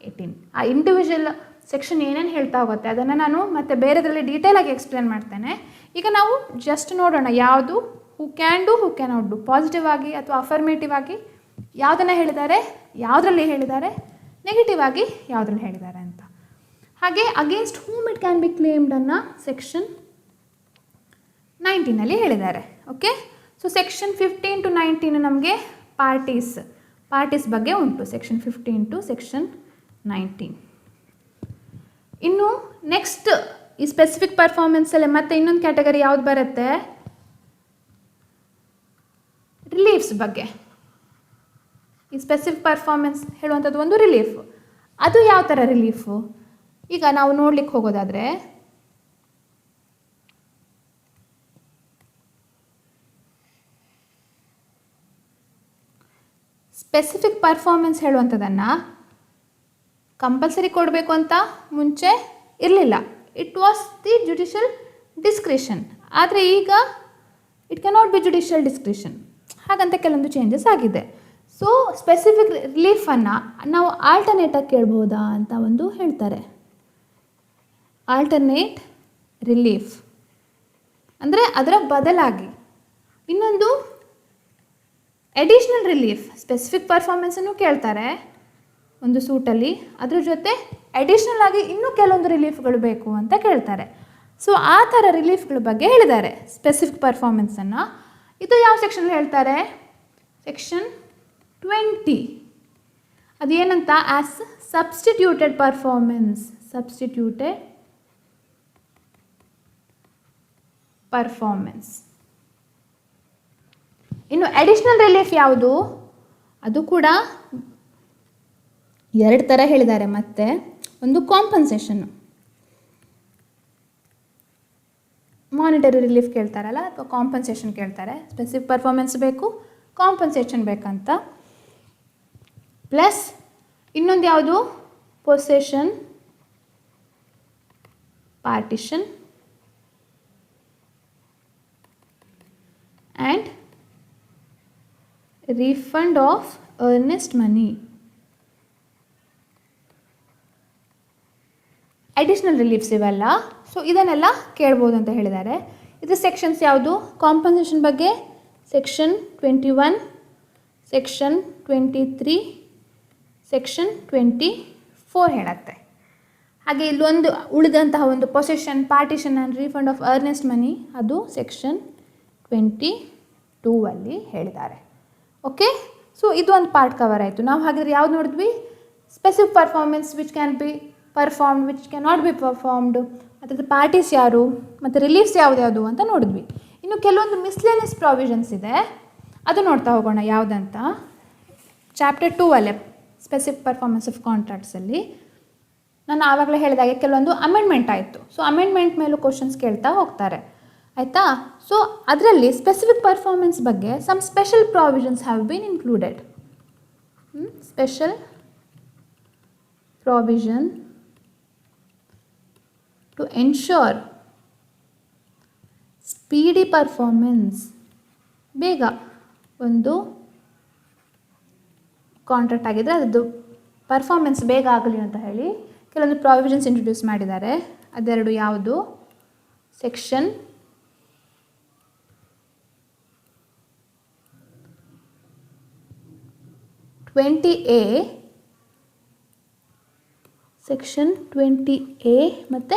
18. ಆ ಇಂಡಿವಿಜುವಲ್ ಸೆಕ್ಷನ್ ಏನೇನು ಹೇಳ್ತಾ ಹೋಗುತ್ತೆ ಅದನ್ನು ನಾನು ಮತ್ತೆ ಬೇರೆದರಲ್ಲಿ ಡೀಟೇಲಾಗಿ ಎಕ್ಸ್ಪ್ಲೇನ್ ಮಾಡ್ತೇನೆ. ಈಗ ನಾವು ಜಸ್ಟ್ ನೋಡೋಣ ಯಾವುದು who can do, who cannot do, positive ಆಗಿ ಅಥವಾ ಅಫರ್ಮೇಟಿವ್ ಆಗಿ ಯಾವುದನ್ನು ಹೇಳಿದ್ದಾರೆ, ಯಾವುದರಲ್ಲಿ ಹೇಳಿದ್ದಾರೆ, ನೆಗೆಟಿವ್ ಆಗಿ ಯಾವುದ್ರಲ್ಲಿ ಹೇಳಿದ್ದಾರೆ ಅಂತ. ಹಾಗೆ against whom it can be claimed ಅನ್ನು ಸೆಕ್ಷನ್ 19 ಹೇಳಿದ್ದಾರೆ. ಓಕೆ, ಸೊ ಸೆಕ್ಷನ್ 15 to 19 ನಮಗೆ ಪಾರ್ಟೀಸ್ ಬಗ್ಗೆ ಉಂಟು. Section 15 to section 19. ಇನ್ನು ನೆಕ್ಸ್ಟ್ ಈ ಸ್ಪೆಸಿಫಿಕ್ ಪರ್ಫಾರ್ಮೆನ್ಸಲ್ಲೇ ಮತ್ತೆ ಇನ್ನೊಂದು ಕ್ಯಾಟಗರಿ ಯಾವ್ದು ಬರುತ್ತೆ? ರಿಲೀಫ್ಸ್ ಬಗ್ಗೆ. ಈ ಸ್ಪೆಸಿಫಿಕ್ ಪರ್ಫಾರ್ಮೆನ್ಸ್ ಹೇಳುವಂಥದ್ದು ಒಂದು ರಿಲೀಫ್. ಅದು ಯಾವ ಥರ ರಿಲೀಫು? ಈಗ ನಾವು ನೋಡ್ಲಿಕ್ಕೆ ಹೋಗೋದಾದರೆ ಸ್ಪೆಸಿಫಿಕ್ ಪರ್ಫಾರ್ಮೆನ್ಸ್ ಹೇಳುವಂಥದ್ದನ್ನು ಕಂಪಲ್ಸರಿ ಕೊಡಬೇಕು ಅಂತ ಮುಂಚೆ ಇರಲಿಲ್ಲ. It was the judicial discretion. ಆದರೆ ಈಗ it cannot be judicial discretion. ಹಾಗಂತ ಕೆಲವೊಂದು ಚೇಂಜಸ್ ಆಗಿದೆ. ಸೊ ಸ್ಪೆಸಿಫಿಕ್ ರಿಲೀಫನ್ನು ನಾವು ಆಲ್ಟರ್ನೇಟಾಗಿ ಕೇಳ್ಬೋದಾ ಅಂತ ಒಂದು ಹೇಳ್ತಾರೆ. ಆಲ್ಟರ್ನೇಟ್ ರಿಲೀಫ್ ಅಂದರೆ ಅದರ ಬದಲಾಗಿ ಇನ್ನೊಂದು ಎಡಿಷ್ನಲ್ ರಿಲೀಫ್. ಸ್ಪೆಸಿಫಿಕ್ ಪರ್ಫಾರ್ಮೆನ್ಸನ್ನು ಕೇಳ್ತಾರೆ ಒಂದು ಸೂಟಲ್ಲಿ, ಅದ್ರ ಜೊತೆ ಅಡಿಷ್ನಲ್ ಆಗಿ ಇನ್ನೂ ಕೆಲವೊಂದು ರಿಲೀಫ್ಗಳು ಬೇಕು ಅಂತ ಕೇಳ್ತಾರೆ. ಸೊ ಆ ಥರ ರಿಲೀಫ್ಗಳ ಬಗ್ಗೆ ಹೇಳಿದ್ದಾರೆ ಸ್ಪೆಸಿಫಿಕ್ ಪರ್ಫಾರ್ಮೆನ್ಸನ್ನು. ಇದು ಯಾವ ಸೆಕ್ಷನಲ್ಲಿ ಹೇಳ್ತಾರೆ? ಸೆಕ್ಷನ್ 20. ಅದೇನಂತ? As substituted performance. ಇನ್ನು ಅಡಿಷ್ನಲ್ ರಿಲೀಫ್ ಯಾವುದು? ಅದು ಕೂಡ 2 ಥರ ಹೇಳಿದ್ದಾರೆ. ಮತ್ತೆ ಒಂದು ಕಾಂಪನ್ಸೇಷನ್ನು, ಮಾನಿಟರಿ ರಿಲೀಫ್ ಕೇಳ್ತಾರಲ್ಲ ಅಥವಾ ಕಾಂಪನ್ಸೇಷನ್ ಕೇಳ್ತಾರೆ. ಸ್ಪೆಸಿಫಿಕ್ ಪರ್ಫಾರ್ಮೆನ್ಸ್ ಬೇಕು, ಕಾಂಪನ್ಸೇಷನ್ ಬೇಕಂತ. ಪ್ಲಸ್ ಇನ್ನೊಂದು ಯಾವುದು? Possession, partition and refund of earnest money. Additional reliefs ಇವೆಲ್ಲ. ಸೊ ಇದನ್ನೆಲ್ಲ ಕೇಳ್ಬೋದು ಅಂತ ಹೇಳಿದ್ದಾರೆ. ಇದು ಸೆಕ್ಷನ್ಸ್ ಯಾವುದು? ಕಾಂಪನ್ಸೇಷನ್ ಬಗ್ಗೆ ಸೆಕ್ಷನ್ 21, ಸೆಕ್ಷನ್ 23, ಸೆಕ್ಷನ್ 24 ಹೇಳುತ್ತೆ. ಹಾಗೆ ಇಲ್ಲೊಂದು ಉಳಿದಂತಹ ಒಂದು possession, partition and refund of earnest money ಅದು ಸೆಕ್ಷನ್ 22 ಹೇಳಿದ್ದಾರೆ. ಓಕೆ, ಸೊ ಇದು ಒಂದು ಪಾರ್ಟ್ ಕವರ್ ಆಯಿತು. ನಾವು ಹಾಗಿದ್ರೆ ಯಾವ್ದು ನೋಡಿದ್ವಿ? Specific performance which can be performed, which can not be performed, ಮತ್ತು ಪಾರ್ಟೀಸ್ ಯಾರು, ಮತ್ತು ರಿಲೀಫ್ಸ್ ಯಾವ್ದು ಅಂತ ನೋಡಿದ್ವಿ. ಇನ್ನು ಕೆಲವೊಂದು ಮಿಸ್ಲೇನಿಯಸ್ ಪ್ರಾವಿಷನ್ಸ್ ಇದೆ, ಅದು ನೋಡ್ತಾ ಹೋಗೋಣ ಯಾವುದಂತ. ಚಾಪ್ಟರ್ 2 ಸ್ಪೆಸಿಫಿಕ್ ಪರ್ಫಾರ್ಮೆನ್ಸ್ ಆಫ್ ಕಾಂಟ್ರಾಕ್ಟ್ಸಲ್ಲಿ ನಾನು ಆವಾಗಲೇ ಹೇಳಿದಾಗೆ ಕೆಲವೊಂದು ಅಮೆಂಡ್ಮೆಂಟ್ ಆಯಿತು. ಸೊ ಅಮೆಂಡ್ಮೆಂಟ್ ಮೇಲೂ ಕ್ವಶನ್ಸ್ ಕೇಳ್ತಾ ಹೋಗ್ತಾರೆ, ಆಯಿತಾ. ಸೊ ಅದರಲ್ಲಿ ಸ್ಪೆಸಿಫಿಕ್ ಪರ್ಫಾರ್ಮೆನ್ಸ್ ಬಗ್ಗೆ some special provisions have been included. Special provision to ensure speedy performance. ಬೇಗ ಒಂದು ಕಾಂಟ್ರಾಕ್ಟ್ ಆಗಿದ್ದರೆ ಅದರದ್ದು ಪರ್ಫಾರ್ಮೆನ್ಸ್ ಬೇಗ ಆಗಲಿ ಅಂತ ಹೇಳಿ ಕೆಲವೊಂದು ಪ್ರಾವಿಷನ್ಸ್ ಇಂಟ್ರೊಡ್ಯೂಸ್ ಮಾಡಿದ್ದಾರೆ. ಅದೆರಡು ಯಾವುದು? ಸೆಕ್ಷನ್ 20A, ಸೆಕ್ಷನ್ 20A ಮತ್ತು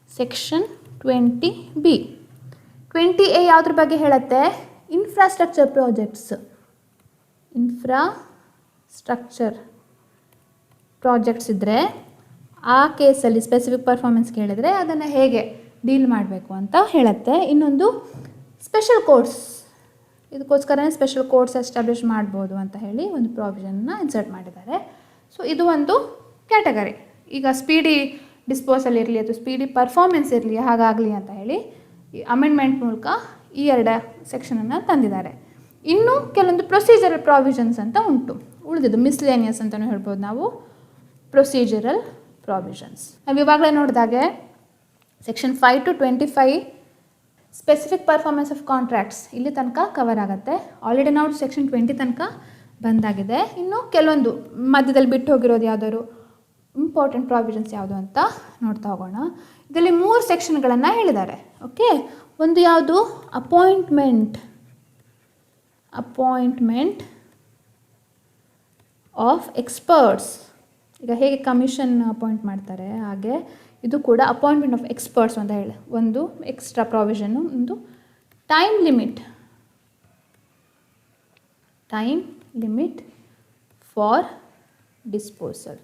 ಸೆಕ್ಷನ್ 20B. 20A ಯಾವುದ್ರ ಬಗ್ಗೆ ಹೇಳುತ್ತೆ? ಇನ್ಫ್ರಾಸ್ಟ್ರಕ್ಚರ್ ಪ್ರಾಜೆಕ್ಟ್ಸ್ ಇದ್ದರೆ ಆ ಕೇಸಲ್ಲಿ ಸ್ಪೆಸಿಫಿಕ್ ಪರ್ಫಾರ್ಮೆನ್ಸ್ ಕೇಳಿದರೆ ಅದನ್ನು ಹೇಗೆ ಡೀಲ್ ಮಾಡಬೇಕು ಅಂತ ಹೇಳುತ್ತೆ. ಇನ್ನೊಂದು ಸ್ಪೆಷಲ್ ಕೋಡ್ಸ್, ಇದಕ್ಕೋಸ್ಕರನೇ ಸ್ಪೆಷಲ್ ಕೋಡ್ಸ್ ಎಸ್ಟಾಬ್ಲಿಷ್ ಮಾಡ್ಬೋದು ಅಂತ ಹೇಳಿ ಒಂದು ಪ್ರಾವಿಷನ್ನ ಇನ್ಸರ್ಟ್ ಮಾಡಿದ್ದಾರೆ. ಸೊ ಇದು ಒಂದು ಕ್ಯಾಟಗರಿ. ಈಗ ಸ್ಪೀಡಿ ಡಿಸ್ಪೋಸಲ್ ಇರಲಿ ಅಥವಾ ಸ್ಪೀಡಿ ಪರ್ಫಾರ್ಮೆನ್ಸ್ ಇರಲಿ ಹಾಗಾಗಲಿ ಅಂತ ಹೇಳಿ ಈ ಅಮೆಂಡ್ಮೆಂಟ್ ಮೂಲಕ ಈ 2 ಸೆಕ್ಷನನ್ನು ತಂದಿದ್ದಾರೆ. ಇನ್ನು ಕೆಲವೊಂದು ಪ್ರೊಸೀಜರಲ್ ಪ್ರಾವಿಷನ್ಸ್ ಅಂತ ಉಂಟು. ಉಳಿದಿದ್ದು ಮಿಸ್ಲೇನಿಯಸ್ ಅಂತಲೂ ಹೇಳ್ಬೋದು ನಾವು. ಪ್ರೊಸೀಜರಲ್ ಪ್ರಾವಿಷನ್ಸ್ ನಾವು ಇವಾಗಲೇ ನೋಡಿದಾಗೆ section 5 to 25 specific performance of contracts ಇಲ್ಲಿ ತನಕ ಕವರ್ ಆಗುತ್ತೆ. ಆಲ್ರೆಡಿ ನಾವು ಸೆಕ್ಷನ್ 20 ತನಕ ಬಂದಾಗಿದೆ. ಇನ್ನು ಕೆಲವೊಂದು ಮಧ್ಯದಲ್ಲಿ ಬಿಟ್ಟು ಹೋಗಿರೋದು ಯಾವುದಾದ್ರು ಇಂಪಾರ್ಟೆಂಟ್ ಪ್ರಾವಿಷನ್ಸ್ ಯಾವುದು ಅಂತ ನೋಡ್ತಾ ಹೋಗೋಣ. ಇದರಲ್ಲಿ 3 ಸೆಕ್ಷನ್ಗಳನ್ನು ಹೇಳಿದ್ದಾರೆ. ಓಕೆ, ಒಂದು ಯಾವುದು? Appointment of experts. ಈಗ ಹೇಗೆ ಕಮಿಷನ್ ಅಪಾಯಿಂಟ್ ಮಾಡ್ತಾರೆ ಹಾಗೆ ಇದು ಕೂಡ ಅಪಾಯಿಂಟ್ಮೆಂಟ್ ಆಫ್ ಎಕ್ಸ್ಪರ್ಟ್ಸ್ ಅಂತ ಹೇಳಿ ಒಂದು ಎಕ್ಸ್ಟ್ರಾ ಪ್ರಾವಿಷನ್ನು. ಒಂದು ಟೈಮ್ ಲಿಮಿಟ್ ಫಾರ್ ಡಿಸ್ಪೋಸಲ್.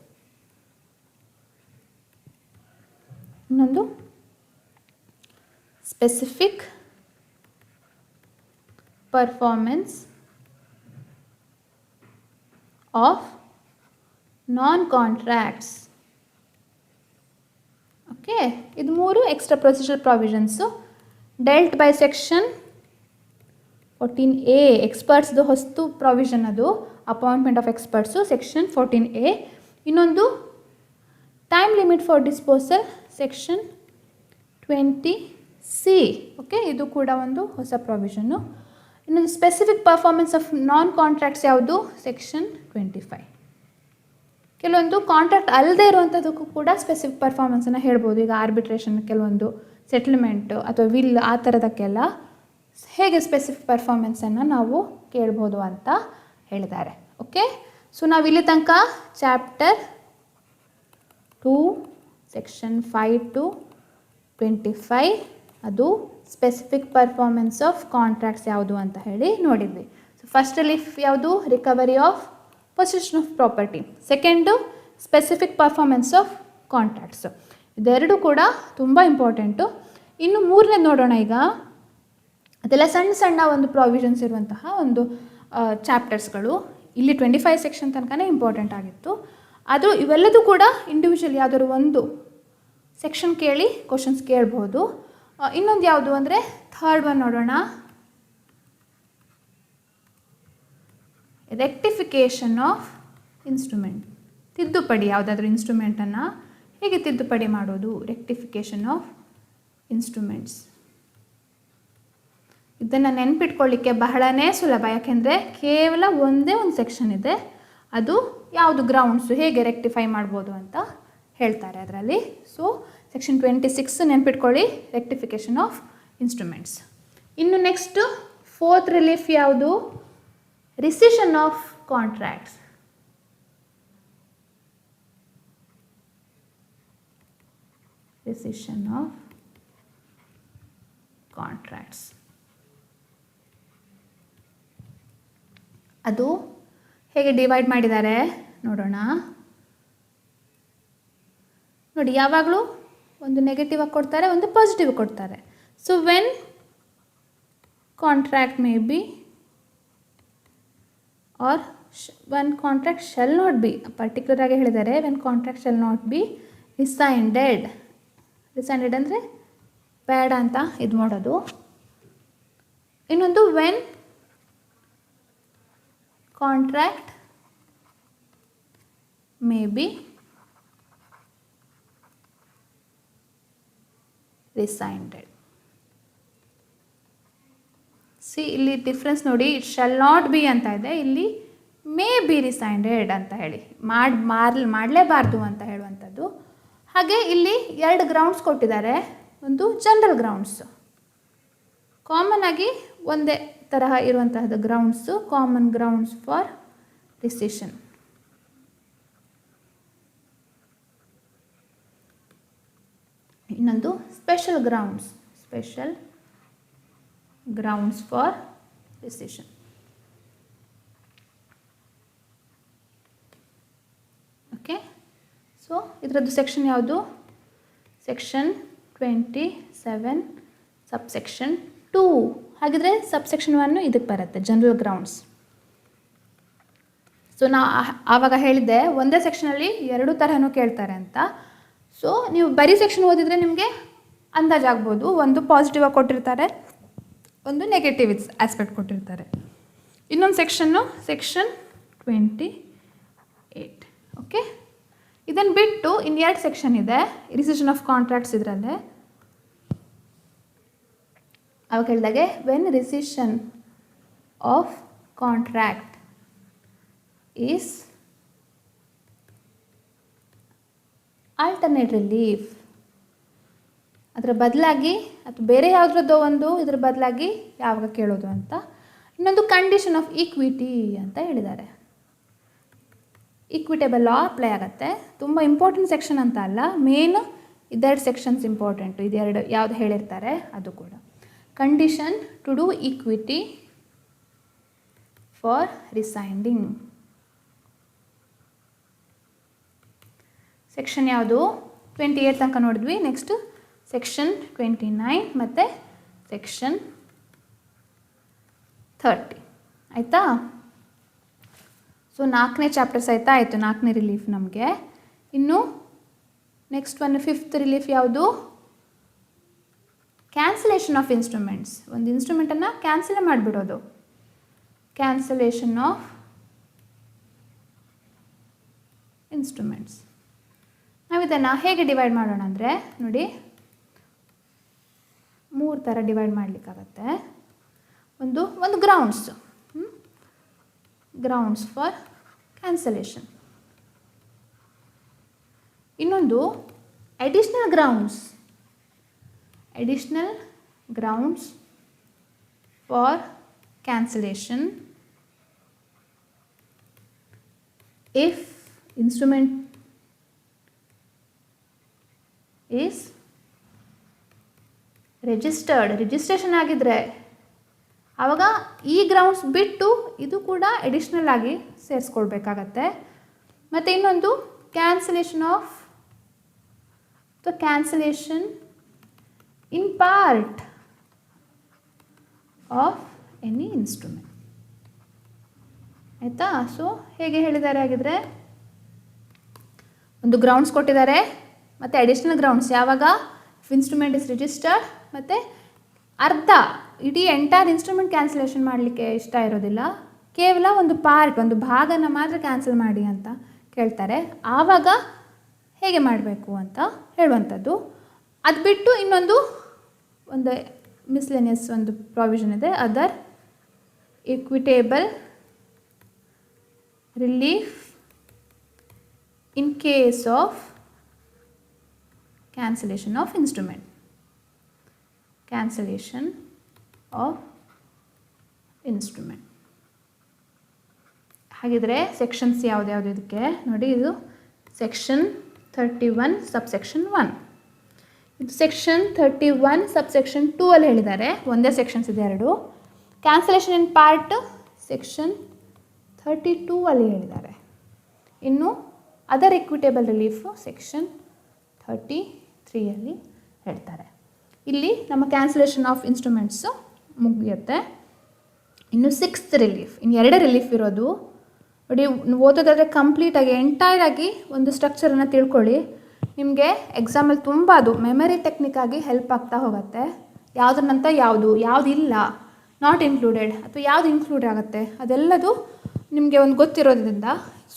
ಇನ್ನೊಂದು specific performance of non contracts. Okay, ಇದು 3 extra procedure provisions dealt by section 14A. ಎಕ್ಸ್ಪರ್ಟ್ಸ್ದು ಹೊಸ್ತು ಪ್ರಾವಿಷನ್ ಅದು, appointment of experts section 14A. ಇನ್ನೊಂದು time limit for disposal section 20C. Okay, ಇದು ಕೂಡ ಒಂದು ಹೊಸ ಪ್ರಾವಿಷನ್ನು. ಇನ್ನೊಂದು specific performance of non contracts ಯಾವುದು? ಸೆಕ್ಷನ್ 25. ಕೆಲವೊಂದು ಕಾಂಟ್ರಾಕ್ಟ್ ಅಲ್ಲದೆ ಇರುವಂಥದ್ದಕ್ಕೂ ಕೂಡ ಸ್ಪೆಸಿಫಿಕ್ ಪರ್ಫಾರ್ಮೆನ್ಸನ್ನು ಹೇಳ್ಬೋದು. ಈಗ ಆರ್ಬಿಟ್ರೇಷನ್, ಕೆಲವೊಂದು ಸೆಟಲ್ಮೆಂಟು ಅಥವಾ ವಿಲ್, ಆ ಥರದಕ್ಕೆಲ್ಲ ಹೇಗೆ ಸ್ಪೆಸಿಫಿಕ್ ಪರ್ಫಾರ್ಮೆನ್ಸನ್ನು ನಾವು ಕೇಳ್ಬೋದು ಅಂತ ಹೇಳಿದ್ದಾರೆ. ಓಕೆ, ಸೊ ನಾವು ಇಲ್ಲಿ ತನಕ ಚಾಪ್ಟರ್ 2 ಸೆಕ್ಷನ್ 5 to 25 ಅದು ಸ್ಪೆಸಿಫಿಕ್ ಪರ್ಫಾರ್ಮೆನ್ಸ್ ಆಫ್ ಕಾಂಟ್ರಾಕ್ಟ್ಸ್ ಯಾವುದು ಅಂತ ಹೇಳಿ ನೋಡಿದ್ವಿ. ಸೊ ಫಸ್ಟ್ ರಿಲೀಫ್ ಯಾವುದು? Recovery of possession of property. Second specific performance of contracts. ಇದೆರಡು ಕೂಡ ತುಂಬ ಇಂಪಾರ್ಟೆಂಟು. ಇನ್ನು 3ನೇ ನೋಡೋಣ. ಈಗ ಅದೆಲ್ಲ ಸಣ್ಣ ಸಣ್ಣ ಒಂದು ಪ್ರಾವಿಷನ್ಸ್ ಇರುವಂತಹ ಒಂದು ಚಾಪ್ಟರ್ಸ್ಗಳು. ಇಲ್ಲಿ 25 ಸೆಕ್ಷನ್ ತನಕನೇ ಇಂಪಾರ್ಟೆಂಟ್ ಆಗಿತ್ತು. ಆದರೂ ಇವೆಲ್ಲದೂ ಕೂಡ ಇಂಡಿವಿಜುವಲ್ ಯಾವುದಾದ್ರು ಒಂದು ಸೆಕ್ಷನ್ ಕೇಳಿ ಕ್ವಶನ್ಸ್ ಕೇಳ್ಬೋದು. ಇನ್ನೊಂದು ಯಾವುದು ಅಂದರೆ ಥರ್ಡ್ ಒನ್ ನೋಡೋಣ. Rectification of instrument. ತಿದ್ದುಪಡಿ, ಯಾವುದಾದ್ರೂ ಇನ್ಸ್ಟ್ರೂಮೆಂಟನ್ನು ಹೇಗೆ ತಿದ್ದುಪಡಿ ಮಾಡೋದು? Rectification of instruments. ಇದನ್ನು ನೆನ್ಪಿಟ್ಕೊಳ್ಳಿಕ್ಕೆ ಬಹಳನೇ ಸುಲಭ, ಯಾಕೆಂದರೆ ಕೇವಲ ಒಂದೇ ಒಂದು ಸೆಕ್ಷನ್ ಇದೆ. ಅದು ಯಾವುದು? ಗ್ರೌಂಡ್ಸು, ಹೇಗೆ ರೆಕ್ಟಿಫೈ ಮಾಡ್ಬೋದು ಅಂತ ಹೇಳ್ತಾರೆ ಅದರಲ್ಲಿ. ಸೊ ಸೆಕ್ಷನ್ 26 ನೆನ್ಪಿಟ್ಕೊಳ್ಳಿ, ರೆಕ್ಟಿಫಿಕೇಷನ್ ಆಫ್ ಇನ್ಸ್ಟ್ರೂಮೆಂಟ್ಸ್. ಇನ್ನು ನೆಕ್ಸ್ಟು 4th ರಿಲೀಫ್ ಯಾವುದು? Recession of contracts. Recession of contracts ಅದು ಹೇಗೆ ಡಿವೈಡ್ ಮಾಡಿದ್ದಾರೆ ನೋಡೋಣ. ನೋಡಿ, ಯಾವಾಗಲೂ ಒಂದು ನೆಗೆಟಿವ್ ಆಗಿ ಕೊಡ್ತಾರೆ, ಒಂದು ಪಾಸಿಟಿವ್ ಕೊಡ್ತಾರೆ. So when contract may be or when contract shall not be, particular ಆಗಿ ಹೇಳಿದ್ದಾರೆ, when contract shall not be rescinded. Rescinded ಅಂದರೆ ಬೇಡ ಅಂತ ಇದು ಮಾಡೋದು. ಇನ್ನೊಂದು when contract may be rescinded. See, ಇಲ್ಲಿ ಡಿಫ್ರೆನ್ಸ್ ನೋಡಿ, ಇಟ್ ಶಾಲ್ ನಾಟ್ ಬಿ ಅಂತ ಇದೆ, ಇಲ್ಲಿ ಮೇ ಬಿ ರಿಸೈಂಡೆಡ್ ಅಂತ ಹೇಳಿ ಮಾಡಲೇಬಾರ್ದು ಅಂತ ಹೇಳುವಂಥದ್ದು. ಹಾಗೆ ಇಲ್ಲಿ 2 ಗ್ರೌಂಡ್ಸ್ ಕೊಟ್ಟಿದ್ದಾರೆ. ಒಂದು ಜನರಲ್ ಗ್ರೌಂಡ್ಸು, ಕಾಮನ್ ಆಗಿ ಒಂದೇ ತರಹ ಇರುವಂತಹದ್ದು grounds, common grounds for rescission. ಇನ್ನೊಂದು special grounds for rescission. Okay, so ಇದರದ್ದು ಸೆಕ್ಷನ್ ಯಾವುದು? Section 27 subsection 2. ಹಾಗಿದ್ರೆ ಸಬ್ಸೆಕ್ಷನ್ 1 ಇದಕ್ಕೆ ಬರುತ್ತೆ, ಜನರಲ್ ಗ್ರೌಂಡ್ಸ್. ಸೊ ನಾ ಆವಾಗ ಹೇಳಿದ್ದೆ ಒಂದೇ ಸೆಕ್ಷನಲ್ಲಿ 2 ತರಹನೂ ಕೇಳ್ತಾರೆ ಅಂತ. ಸೊ ನೀವು ಬರೀ ಸೆಕ್ಷನ್ ಓದಿದರೆ ನಿಮಗೆ ಅಂದಾಜಾಗ್ಬೋದು, ಒಂದು ಪಾಸಿಟಿವ್ ಆಗಿ ಕೊಟ್ಟಿರ್ತಾರೆ, ಒಂದು ನೆಗೆಟಿವ್ ಆಸ್ಪೆಕ್ಟ್ ಕೊಟ್ಟಿರ್ತಾರೆ. ಇನ್ನೊಂದು ಸೆಕ್ಷನ್ 28. ಓಕೆ, ಇದನ್ನು ಬಿಟ್ಟು ಇನ್ನು 2 ಸೆಕ್ಷನ್ ಇದೆ, ರಿಸಿಷನ್ ಆಫ್ ಕಾಂಟ್ರಾಕ್ಟ್ಸ್. ಇದರಲ್ಲೇ ಅವಾಗ ಹೇಳಿದಾಗೆ when recession of contract is alternate relief, ಅದರ ಬದಲಾಗಿ ಅಥವಾ ಬೇರೆ ಯಾವುದ್ರದ್ದೋ ಒಂದು ಇದರ ಬದಲಾಗಿ ಯಾವಾಗ ಕೇಳೋದು ಅಂತ. ಇನ್ನೊಂದು ಕಂಡೀಷನ್ ಆಫ್ ಈಕ್ವಿಟಿ ಅಂತ ಹೇಳಿದ್ದಾರೆ. ಈಕ್ವಿಟೇಬಲ್ ಲಾ ಅಪ್ಲೈ ಆಗುತ್ತೆ. ತುಂಬ ಇಂಪಾರ್ಟೆಂಟ್ ಸೆಕ್ಷನ್ ಅಂತ ಅಲ್ಲ, ಮೇನ್ ಇದೆರಡು ಸೆಕ್ಷನ್ಸ್ ಇಂಪಾರ್ಟೆಂಟು. ಇದೆರಡು ಯಾವುದು ಹೇಳಿರ್ತಾರೆ ಅದು ಕೂಡ. Condition to do equity for rescinding. Section ಯಾವುದು? 28 ತನಕ ನೋಡಿದ್ವಿ. ನೆಕ್ಸ್ಟ್ ಸೆಕ್ಷನ್ 29 ಮತ್ತು ಸೆಕ್ಷನ್ 30 ಆಯಿತಾ. ಸೊ 4ನೇ ಚಾಪ್ಟರ್ಸ್ ಆಯಿತು, 4ನೇ ರಿಲೀಫ್ ನಮಗೆ. ಇನ್ನು ನೆಕ್ಸ್ಟ್ 5th ರಿಲೀಫ್ ಯಾವುದು? Cancellation of instruments. ಒಂದು ಇನ್ಸ್ಟ್ರೂಮೆಂಟನ್ನು ಕ್ಯಾನ್ಸಲೇ ಮಾಡಿಬಿಡೋದು, ಕ್ಯಾನ್ಸಲೇಷನ್ ಆಫ್ ಇನ್ಸ್ಟ್ರೂಮೆಂಟ್ಸ್. ನಾವು ಇದನ್ನು ಹೇಗೆ ಡಿವೈಡ್ ಮಾಡೋಣ ಅಂದರೆ ನೋಡಿ, 3 ಥರ ಡಿವೈಡ್ ಮಾಡಲಿಕ್ಕಾಗತ್ತೆ. ಒಂದು ಗ್ರೌಂಡ್ಸ್ ಫಾರ್ ಕ್ಯಾನ್ಸಲೇಷನ್. ಇನ್ನೊಂದು additional grounds for cancellation if instrument is registration ಆಗಿದ್ದರೆ ಆವಾಗ ಈ ಗ್ರೌಂಡ್ಸ್ ಬಿಟ್ಟು ಇದು ಕೂಡ ಅಡಿಷ್ನಲ್ ಆಗಿ ಸೇರಿಸ್ಕೊಳ್ಬೇಕಾಗತ್ತೆ. ಮತ್ತು ಇನ್ನೊಂದು cancellation in part of any instrument ಆಯಿತಾ. ಸೊ ಹೇಗೆ ಹೇಳಿದ್ದಾರೆ ಆಗಿದ್ರೆ, ಒಂದು ಗ್ರೌಂಡ್ಸ್ ಕೊಟ್ಟಿದ್ದಾರೆ ಮತ್ತು ಅಡಿಷ್ನಲ್ ಗ್ರೌಂಡ್ಸ್ ಯಾವಾಗ ಇನ್ಸ್ಟ್ರೂಮೆಂಟ್ ಇಸ್ ರಿಜಿಸ್ಟರ್ಡ್, ಮತ್ತು ಇಡೀ ಎಂಟೈರ್ ಇನ್ಸ್ಟ್ರೂಮೆಂಟ್ ಕ್ಯಾನ್ಸಲೇಷನ್ ಮಾಡಲಿಕ್ಕೆ ಇಷ್ಟ ಇರೋದಿಲ್ಲ, ಕೇವಲ ಒಂದು ಭಾಗನ ಮಾತ್ರ ಕ್ಯಾನ್ಸಲ್ ಮಾಡಿ ಅಂತ ಕೇಳ್ತಾರೆ. ಆವಾಗ ಹೇಗೆ ಮಾಡಬೇಕು ಅಂತ ಹೇಳುವಂಥದ್ದು. ಅದು ಬಿಟ್ಟು ಇನ್ನೊಂದು ಮಿಸ್ಲೆನಿಯಸ್ ಒಂದು ಪ್ರಾವಿಷನ್ ಇದೆ, other equitable relief in case of cancellation of instrument. ಹಾಗಿದ್ರೆ ಸೆಕ್ಷನ್ಸ್ ಯಾವ್ದು ಇದಕ್ಕೆ ನೋಡಿ. ಇದು ಸೆಕ್ಷನ್ 31 ಸಬ್ಸೆಕ್ಷನ್ 1. ಇದು ಸೆಕ್ಷನ್ 31 ಸಬ್ಸೆಕ್ಷನ್ 2 ಅಲ್ಲಿ ಹೇಳಿದ್ದಾರೆ. ಒಂದೇ ಸೆಕ್ಷನ್ಸ್ ಇದೆ 2. ಕ್ಯಾನ್ಸಲೇಷನ್ ಇನ್ ಪಾರ್ಟ್ ಸೆಕ್ಷನ್ 32 ಅಲ್ಲಿ ಹೇಳಿದ್ದಾರೆ. ಇನ್ನು ಅದರ್ ಇಕ್ವಿಟೇಬಲ್ ರಿಲೀಫ್ ಸೆಕ್ಷನ್ 33 ಅಲ್ಲಿ ಹೇಳ್ತಾರೆ. ಇಲ್ಲಿ ನಮ್ಮ ಕ್ಯಾನ್ಸಲೇಷನ್ ಆಫ್ ಇನ್ಸ್ಟ್ರೂಮೆಂಟ್ಸು ಮುಗಿಯುತ್ತೆ. ಇನ್ನು 6th ರಿಲೀಫ್, ಇನ್ನು 2 ರಿಲೀಫ್ ಇರೋದು ನೋಡಿ. ಓದೋದಾದರೆ ಕಂಪ್ಲೀಟಾಗಿ ಎಂಟೈರ್ ಆಗಿ ಒಂದು ಸ್ಟ್ರಕ್ಚರನ್ನು ತಿಳ್ಕೊಳ್ಳಿ. ನಿಮಗೆ ಎಕ್ಸಾಮಲ್ಲಿ ತುಂಬ ಅದು ಮೆಮರಿ ಟೆಕ್ನಿಕ್ಕಾಗಿ ಹೆಲ್ಪ್ ಆಗ್ತಾ ಹೋಗುತ್ತೆ. ಯಾವುದನ್ನಂತ ಯಾವುದಿಲ್ಲ, ನಾಟ್ ಇನ್ಕ್ಲೂಡೆಡ್ ಅಥವಾ ಯಾವುದು ಇನ್ಕ್ಲೂಡ್ ಆಗುತ್ತೆ ಅದೆಲ್ಲದು ನಿಮಗೆ ಒಂದು ಗೊತ್ತಿರೋದ್ರಿಂದ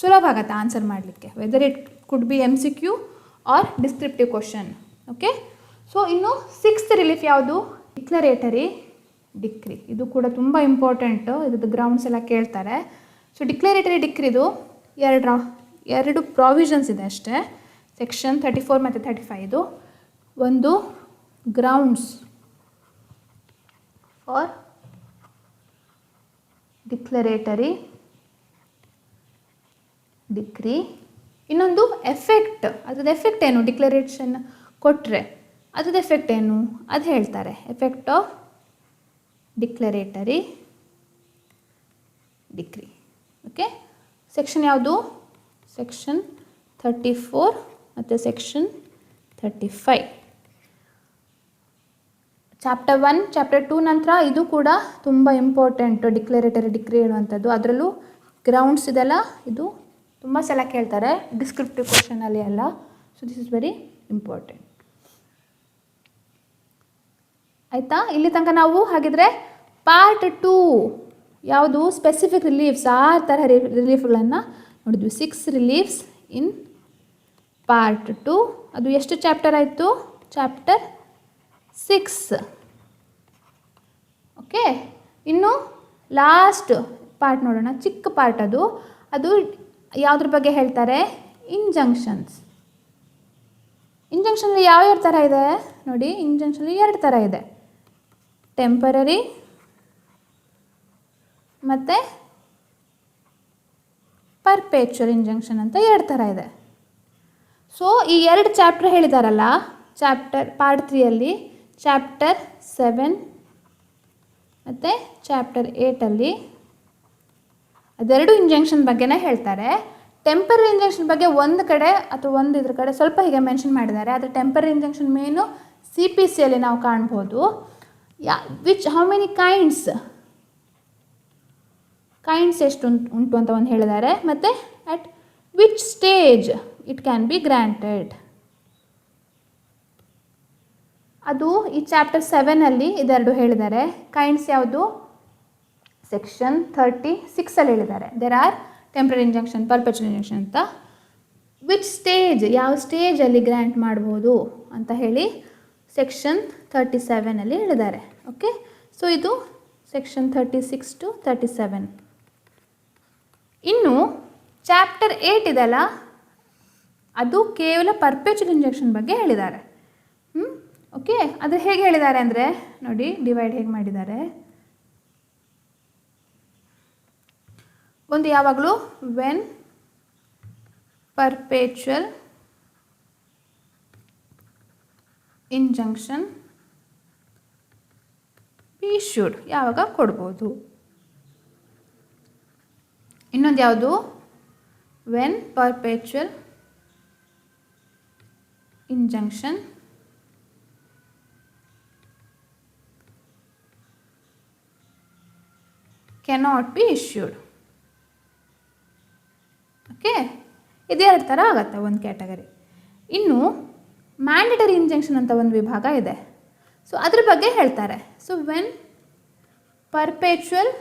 ಸುಲಭ ಆಗುತ್ತೆ ಆನ್ಸರ್ ಮಾಡಲಿಕ್ಕೆ. Whether it could be MCQ or descriptive question. Okay, so ಇನ್ನು 6th ರಿಲೀಫ್ ಯಾವುದು? Declaratory decree. ಇದು ಕೂಡ ತುಂಬ ಇಂಪಾರ್ಟೆಂಟು, ಇದ್ರದ್ದು ಗ್ರೌಂಡ್ಸ್ ಎಲ್ಲ ಕೇಳ್ತಾರೆ. ಸೊ ಡಿಕ್ಲರೇಟರಿ ಡಿಕ್ರಿದು 2 ಪ್ರಾವಿಷನ್ಸ್ ಇದೆ ಅಷ್ಟೇ, ಸೆಕ್ಷನ್ 34 ಮತ್ತು 35. ಒಂದು ಗ್ರೌಂಡ್ಸ್ ಫಾರ್ ಡಿಕ್ಲರೇಟರಿ ಡಿಕ್ರಿ, ಇನ್ನೊಂದು ಎಫೆಕ್ಟ್. ಅದ್ರದ್ದು ಎಫೆಕ್ಟ್ ಏನು? ಡಿಕ್ಲರೇಷನ್ ಕೊಟ್ಟರೆ ಅದ್ರದ್ದು ಎಫೆಕ್ಟ್ ಏನು ಅದು ಹೇಳ್ತಾರೆ. Effect of ಡಿಕ್ಲರೇಟರಿ decree. Okay, section ಯಾವುದು? ಸೆಕ್ಷನ್ 34 ಮತ್ತು ಸೆಕ್ಷನ್ 35. ಚಾಪ್ಟರ್ 1, ಚಾಪ್ಟರ್ 2 ನಂತರ ಇದು ಕೂಡ ತುಂಬ ಇಂಪಾರ್ಟೆಂಟು, ಡಿಕ್ಲರೇಟರಿ ಡಿಕ್ರಿ ಹೇಳುವಂಥದ್ದು. ಅದರಲ್ಲೂ ಗ್ರೌಂಡ್ಸ್ ಇದೆಲ್ಲ ಇದು ತುಂಬ ಸಲ ಕೇಳ್ತಾರೆ ಡಿಸ್ಕ್ರಿಪ್ಟಿವ್ ಕ್ವಶನಲ್ಲಿ ಎಲ್ಲ. So this is very important. ಆಯಿತಾ? ಇಲ್ಲಿ ತನಕ ನಾವು ಹಾಗಿದ್ರೆ ಪಾರ್ಟ್ 2 ಯಾವುದು? Specific reliefs. 6 ಥರ ರಿಲೀಫ್ಗಳನ್ನು ನೋಡಿದ್ವಿ. 6 ರಿಲೀಫ್ಸ್ ಇನ್ ಪಾರ್ಟ್ 2. ಅದು ಎಷ್ಟು ಚಾಪ್ಟರ್ ಆಯಿತು? ಚಾಪ್ಟರ್ 6. ಓಕೆ, ಇನ್ನು ಲಾಸ್ಟ್ ಪಾರ್ಟ್ ನೋಡೋಣ. ಚಿಕ್ಕ ಪಾರ್ಟ್ ಅದು ಯಾವುದ್ರ ಬಗ್ಗೆ ಹೇಳ್ತಾರೆ? ಇಂಜಂಕ್ಷನ್ಸ್. ಇಂಜಂಕ್ಷನಲ್ಲಿ ಯಾವ್ಯಾವ ಥರ ಇದೆ ನೋಡಿ. ಇಂಜಂಕ್ಷನಲ್ಲಿ 2 ಥರ ಇದೆ, ಟೆಂಪರರಿ ಮತ್ತು ಪರ್ಪೇಚುವಲ್ ಇಂಜಂಕ್ಷನ್ ಅಂತ 2 ಥರ ಇದೆ. ಸೊ ಈ 2 ಚಾಪ್ಟರ್ ಹೇಳಿದಾರಲ್ಲ, ಚಾಪ್ಟರ್ ಪಾರ್ಟ್ 3ಅಲ್ಲಿ ಚಾಪ್ಟರ್ 7 ಮತ್ತು ಚಾಪ್ಟರ್ 8ಅಲ್ಲಿ ಅದೆರಡು ಇಂಜಂಕ್ಷನ್ ಬಗ್ಗೆನೇ ಹೇಳ್ತಾರೆ. ಟೆಂಪರರಿ ಇಂಜಂಕ್ಷನ್ ಬಗ್ಗೆ ಒಂದು ಕಡೆ ಅಥವಾ ಒಂದು ಇದ್ರ ಕಡೆ ಸ್ವಲ್ಪ ಹೀಗೆ ಮೆನ್ಷನ್ ಮಾಡಿದ್ದಾರೆ. ಆದರೆ ಟೆಂಪರರಿ ಇಂಜಂಕ್ಷನ್ ಮೇನು CPCಯಲ್ಲಿ ನಾವು ಕಾಣ್ಬೋದು. ಹೌ ಮೆನಿ ಕೈಂಡ್ಸ್ ಎಷ್ಟು ಉಂಟು ಅಂತ ಒಂದು ಹೇಳಿದ್ದಾರೆ. ಮತ್ತು at which stage it can be granted. ಅದು ಈ ಚಾಪ್ಟರ್ 7ಅಲ್ಲಿ ಇದೆರಡು ಹೇಳಿದ್ದಾರೆ. ಕೈಂಡ್ಸ್ ಯಾವುದು? ಸೆಕ್ಷನ್ 36ಅಲ್ಲಿ ಹೇಳಿದ್ದಾರೆ. There are temporary injunction, perpetual injunction ಅಂತ. ವಿಚ್ ಸ್ಟೇಜ್, ಯಾವ ಸ್ಟೇಜಲ್ಲಿ ಗ್ರ್ಯಾಂಟ್ ಮಾಡ್ಬೋದು ಅಂತ ಹೇಳಿ ಸೆಕ್ಷನ್ 37ಅಲ್ಲಿ ಹೇಳಿದ್ದಾರೆ. ಓಕೆ, ಸೊ ಇದು ಸೆಕ್ಷನ್ 36 to 37. ಇನ್ನು ಚಾಪ್ಟರ್ 8 ಇದೆಲ್ಲ, ಅದು ಕೇವಲ ಪರ್ಪೆಚುವಲ್ ಇಂಜೆಕ್ಷನ್ ಬಗ್ಗೆ ಹೇಳಿದ್ದಾರೆ. ಓಕೆ, ಅದು ಹೇಗೆ ಹೇಳಿದ್ದಾರೆ ಅಂದರೆ ನೋಡಿ, ಡಿವೈಡ್ ಹೇಗೆ ಮಾಡಿದ್ದಾರೆ. ಒಂದು ಯಾವಾಗಲೂ when perpetual injunction be issued, ಯಾವಾಗ ಕೊಡ್ಬೋದು. ಇನ್ನೊಂದು ಯಾವುದು? When perpetual injunction cannot be issued. Okay, ಇದೆರಡು ಥರ ಆಗುತ್ತೆ ಒಂದು ಕ್ಯಾಟಗರಿ. ಇನ್ನು ಮ್ಯಾಂಡೇಟರಿ ಇಂಜಂಕ್ಷನ್ ಅಂತ ಒಂದು ವಿಭಾಗ ಇದೆ. ಸೊ ಅದ್ರ ಬಗ್ಗೆ ಹೇಳ್ತಾರೆ. So when perpetual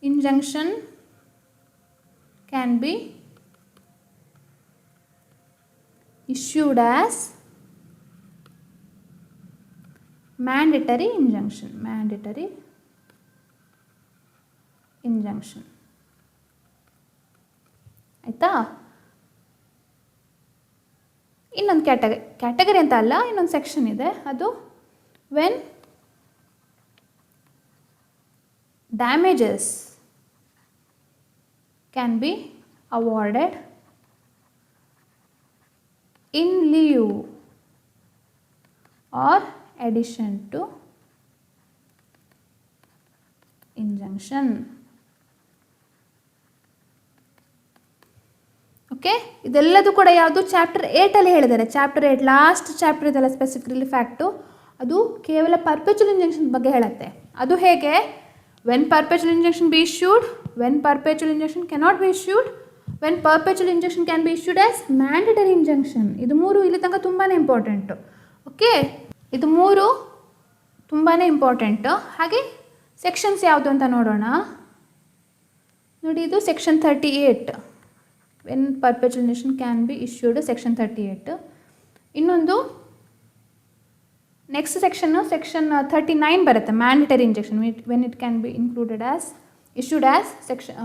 injunction can B issued as mandatory injunction. Mandatory injunction. ಆಯಿತಾ? ಇನ್ನೊಂದು ಕ್ಯಾಟಗರಿ ಅಂತ ಅಲ್ಲ, ಇನ್ನೊಂದು ಸೆಕ್ಷನ್ ಇದೆ. ಅದು when damages can be awarded in lieu or addition to injunction. Okay, ಇದೆಲ್ಲದೂ ಕೂಡ ಯಾವುದು? ಚಾಪ್ಟರ್ 8ಅಲ್ಲಿ ಹೇಳಿದ್ದಾರೆ. ಚಾಪ್ಟರ್ 8 ಲಾಸ್ಟ್ ಚಾಪ್ಟರ್ ಇದೆಲ್ಲ ಸ್ಪೆಸಿಫಿಕ್ ರಿಲೀಫ್ ಆ್ಯಕ್ಟು, ಅದು ಕೇವಲ ಪರ್ಪೆಚುವಲ್ ಇಂಜಂಕ್ಷನ್ ಬಗ್ಗೆ ಹೇಳುತ್ತೆ. ಅದು ಹೇಗೆ? When perpetual injunction be issued, when perpetual injunction cannot be issued, when perpetual injunction can be issued as mandatory injunction. ಇದು 3 ಇಲ್ಲಿ ತನಕ ತುಂಬಾ ಇಂಪಾರ್ಟೆಂಟು. ಓಕೆ, ಇದು 3 ತುಂಬಾ ಇಂಪಾರ್ಟೆಂಟು. ಹಾಗೆ ಸೆಕ್ಷನ್ಸ್ ಯಾವುದು ಅಂತ ನೋಡೋಣ. ನೋಡಿ, ಇದು section 38, when perpetual injunction can be issued, section 38. ಇನ್ನೊಂದು ನೆಕ್ಸ್ಟ್ ಸೆಕ್ಷನ್ 39 ಬರುತ್ತೆ, mandatory injection. When it can be included as issued as section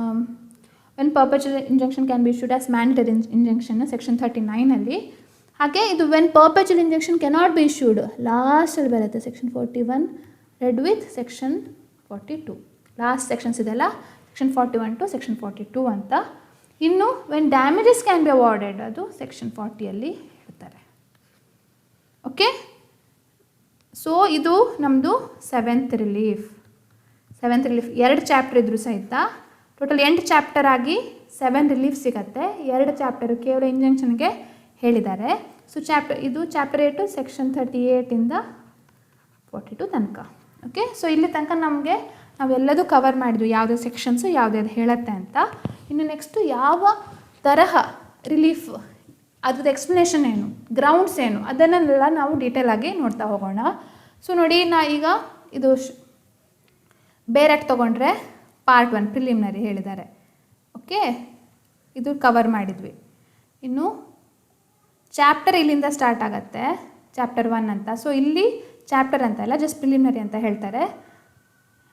when perpetual injunction can be issued as mandatory injunction, section 39ಅಲ್ಲಿ. ಹಾಗೆ ಇದು when perpetual injunction cannot be issued ಲಾಸ್ಟಲ್ಲಿ ಬರುತ್ತೆ, section 41 read with section 42. Last sections ಇದೆಲ್ಲ section 41 to section 42 ಅಂತ. ಇನ್ನು when damages can B awarded, ಅದು section 40ಅಲ್ಲಿ ಹೇಳ್ತಾರೆ. ಓಕೆ. ಸೊ ಇದು ನಮ್ಮದು ಸೆವೆಂತ್ ರಿಲೀಫ್. 2 ಚಾಪ್ಟರ್ ಇದ್ದರೂ ಸಹಿತ ಟೋಟಲ್ 8 ಚಾಪ್ಟರ್ ಆಗಿ 7 ರಿಲೀಫ್ ಸಿಗುತ್ತೆ. 2 ಚಾಪ್ಟರು ಕೇವಲ ಇಂಜೆಕ್ಷನ್ಗೆ ಹೇಳಿದ್ದಾರೆ. ಸೊ ಇದು ಚಾಪ್ಟರ್ 8 ಸೆಕ್ಷನ್ 38ಇಂದ 42 ತನಕ. ಓಕೆ. ಸೊ ಇಲ್ಲಿ ತನಕ ನಮಗೆ ನಾವೆಲ್ಲದೂ ಕವರ್ ಮಾಡಿದ್ವಿ, ಯಾವುದೇ ಸೆಕ್ಷನ್ಸು ಯಾವುದ್ಯಾವ್ದು ಹೇಳುತ್ತೆ ಅಂತ. ಇನ್ನು ನೆಕ್ಸ್ಟು ಯಾವ ತರಹ ರಿಲೀಫ್, ಅದ್ರದ್ದು ಎಕ್ಸ್ಪ್ಲನೇಷನ್ ಏನು, ಗ್ರೌಂಡ್ಸ್ ಏನು, ಅದನ್ನೆಲ್ಲ ನಾವು ಡೀಟೇಲಾಗಿ ನೋಡ್ತಾ ಹೋಗೋಣ. ಸೊ ನೋಡಿ, ಈಗ ಇದು ಬೇರೆಟ್ ತೊಗೊಂಡ್ರೆ ಪಾರ್ಟ್ 1 ಪ್ರಿಲಿಮಿನರಿ ಹೇಳಿದ್ದಾರೆ. ಓಕೆ, ಇದು ಕವರ್ ಮಾಡಿದ್ವಿ. ಇನ್ನು ಚಾಪ್ಟರ್ ಇಲ್ಲಿಂದ ಸ್ಟಾರ್ಟ್ ಆಗುತ್ತೆ, ಚಾಪ್ಟರ್ 1 ಅಂತ. ಸೊ ಇಲ್ಲಿ ಚಾಪ್ಟರ್ ಅಂತ ಇಲ್ಲ, ಜಸ್ಟ್ ಪ್ರಿಲಿಮಿನರಿ ಅಂತ ಹೇಳ್ತಾರೆ.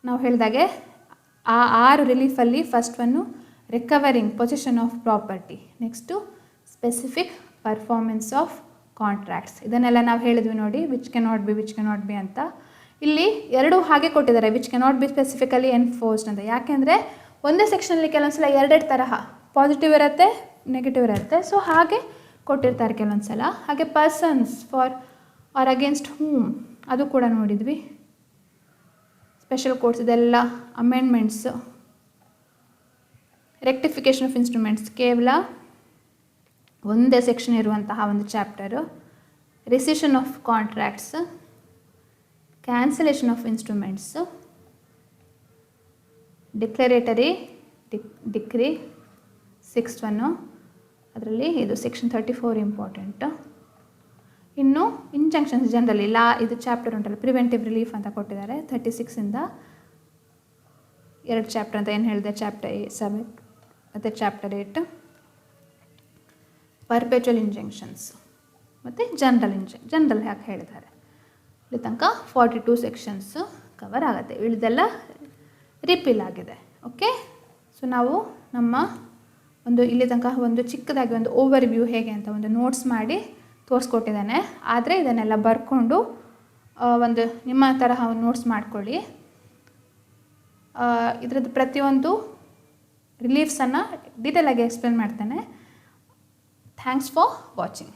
ನಾವು ಹೇಳಿದಾಗೆ ಆ 6 ರಿಲೀಫಲ್ಲಿ first one recovering position of property, next specific performance of contracts. ಇದನ್ನೆಲ್ಲ ನಾವು ಹೇಳಿದ್ವಿ ನೋಡಿ, ವಿಚ್ ಕೆನಾಟ್ ಬಿ ಅಂತ. ಇಲ್ಲಿ 2 ಹಾಗೆ ಕೊಟ್ಟಿದ್ದಾರೆ, which cannot be specifically enforced ಅಂತ. ಯಾಕೆಂದರೆ ಒಂದೇ ಸೆಕ್ಷನಲ್ಲಿ ಕೆಲವೊಂದು ಸಲ 2 ತರಹ ಪಾಸಿಟಿವ್ ಇರುತ್ತೆ, ನೆಗೆಟಿವ್ ಇರುತ್ತೆ. ಸೊ ಹಾಗೆ ಕೊಟ್ಟಿರ್ತಾರೆ ಕೆಲವೊಂದು ಸಲ. ಹಾಗೆ ಪರ್ಸನ್ಸ್ ಫಾರ್ ಆರ್ ಅಗೇನ್ಸ್ಟ್ ಹೂಮ್, ಅದು ಕೂಡ ನೋಡಿದ್ವಿ. ಸ್ಪೆಷಲ್ ಕೋರ್ಟ್ಸ್, ಇದೆಲ್ಲ ಅಮೆಂಡ್ಮೆಂಟ್ಸ್, ರೆಕ್ಟಿಫಿಕೇಷನ್ ಆಫ್ ಇನ್ಸ್ಟ್ರೂಮೆಂಟ್ಸ್, ಕೇವಲ ಒಂದೇ ಸೆಕ್ಷನ್ ಇರುವಂತಹ ಒಂದು chapter. Recession of contracts, cancellation of instruments, ಡಿಕ್ಲರೇಟರಿ decree 6th one, ಅದರಲ್ಲಿ ಇದು ಸೆಕ್ಷನ್ 34 ಇಂಪಾರ್ಟೆಂಟು. ಇನ್ನು ಇಂಜಂಕ್ಷನ್ಸ್ ಜನರಲಿ ಇದು ಚಾಪ್ಟರ್ ಉಂಟಲ್ಲ, ಪ್ರಿವೆಂಟಿವ್ ರಿಲೀಫ್ ಅಂತ ಕೊಟ್ಟಿದ್ದಾರೆ 36ಇಂದ 2 ಚಾಪ್ಟರ್ ಅಂತ ಏನು ಹೇಳಿದೆ, ಚಾಪ್ಟರ್ 7 ಮತ್ತು ಚಾಪ್ಟರ್ 8. ಪರ್ಪೆಚುವಲ್ ಇಂಜೆಕ್ಷನ್ಸ್ ಮತ್ತು ಜನರಲ್ ಯಾಕೆ ಹೇಳಿದ್ದಾರೆ. ಇಲ್ಲಿ ತನಕ 42 ಸೆಕ್ಷನ್ಸ್ ಕವರ್ ಆಗುತ್ತೆ. ಉಳಿದೆಲ್ಲ ರಿಪೀಲ್ ಆಗಿದೆ. ಓಕೆ. ಸೊ ನಾವು ನಮ್ಮ ಇಲ್ಲಿ ತನಕ ಒಂದು ಚಿಕ್ಕದಾಗಿ ಒಂದು ಓವರ್ ವ್ಯೂ ಹೇಗೆ ಅಂತ ಒಂದು ನೋಟ್ಸ್ ಮಾಡಿ ತೋರಿಸ್ಕೊಟ್ಟಿದ್ದಾನೆ. ಆದರೆ ಇದನ್ನೆಲ್ಲ ಬರ್ಕೊಂಡು ಒಂದು ನಿಮ್ಮ ತರಹ ನೋಟ್ಸ್ ಮಾಡ್ಕೊಳ್ಳಿ. ಇದರದ್ದು ಪ್ರತಿಯೊಂದು ರಿಲೀಫ್ಸನ್ನು ಡೀಟೇಲಾಗಿ ಎಕ್ಸ್ಪ್ಲೇನ್ ಮಾಡ್ತೇನೆ. Thanks for watching.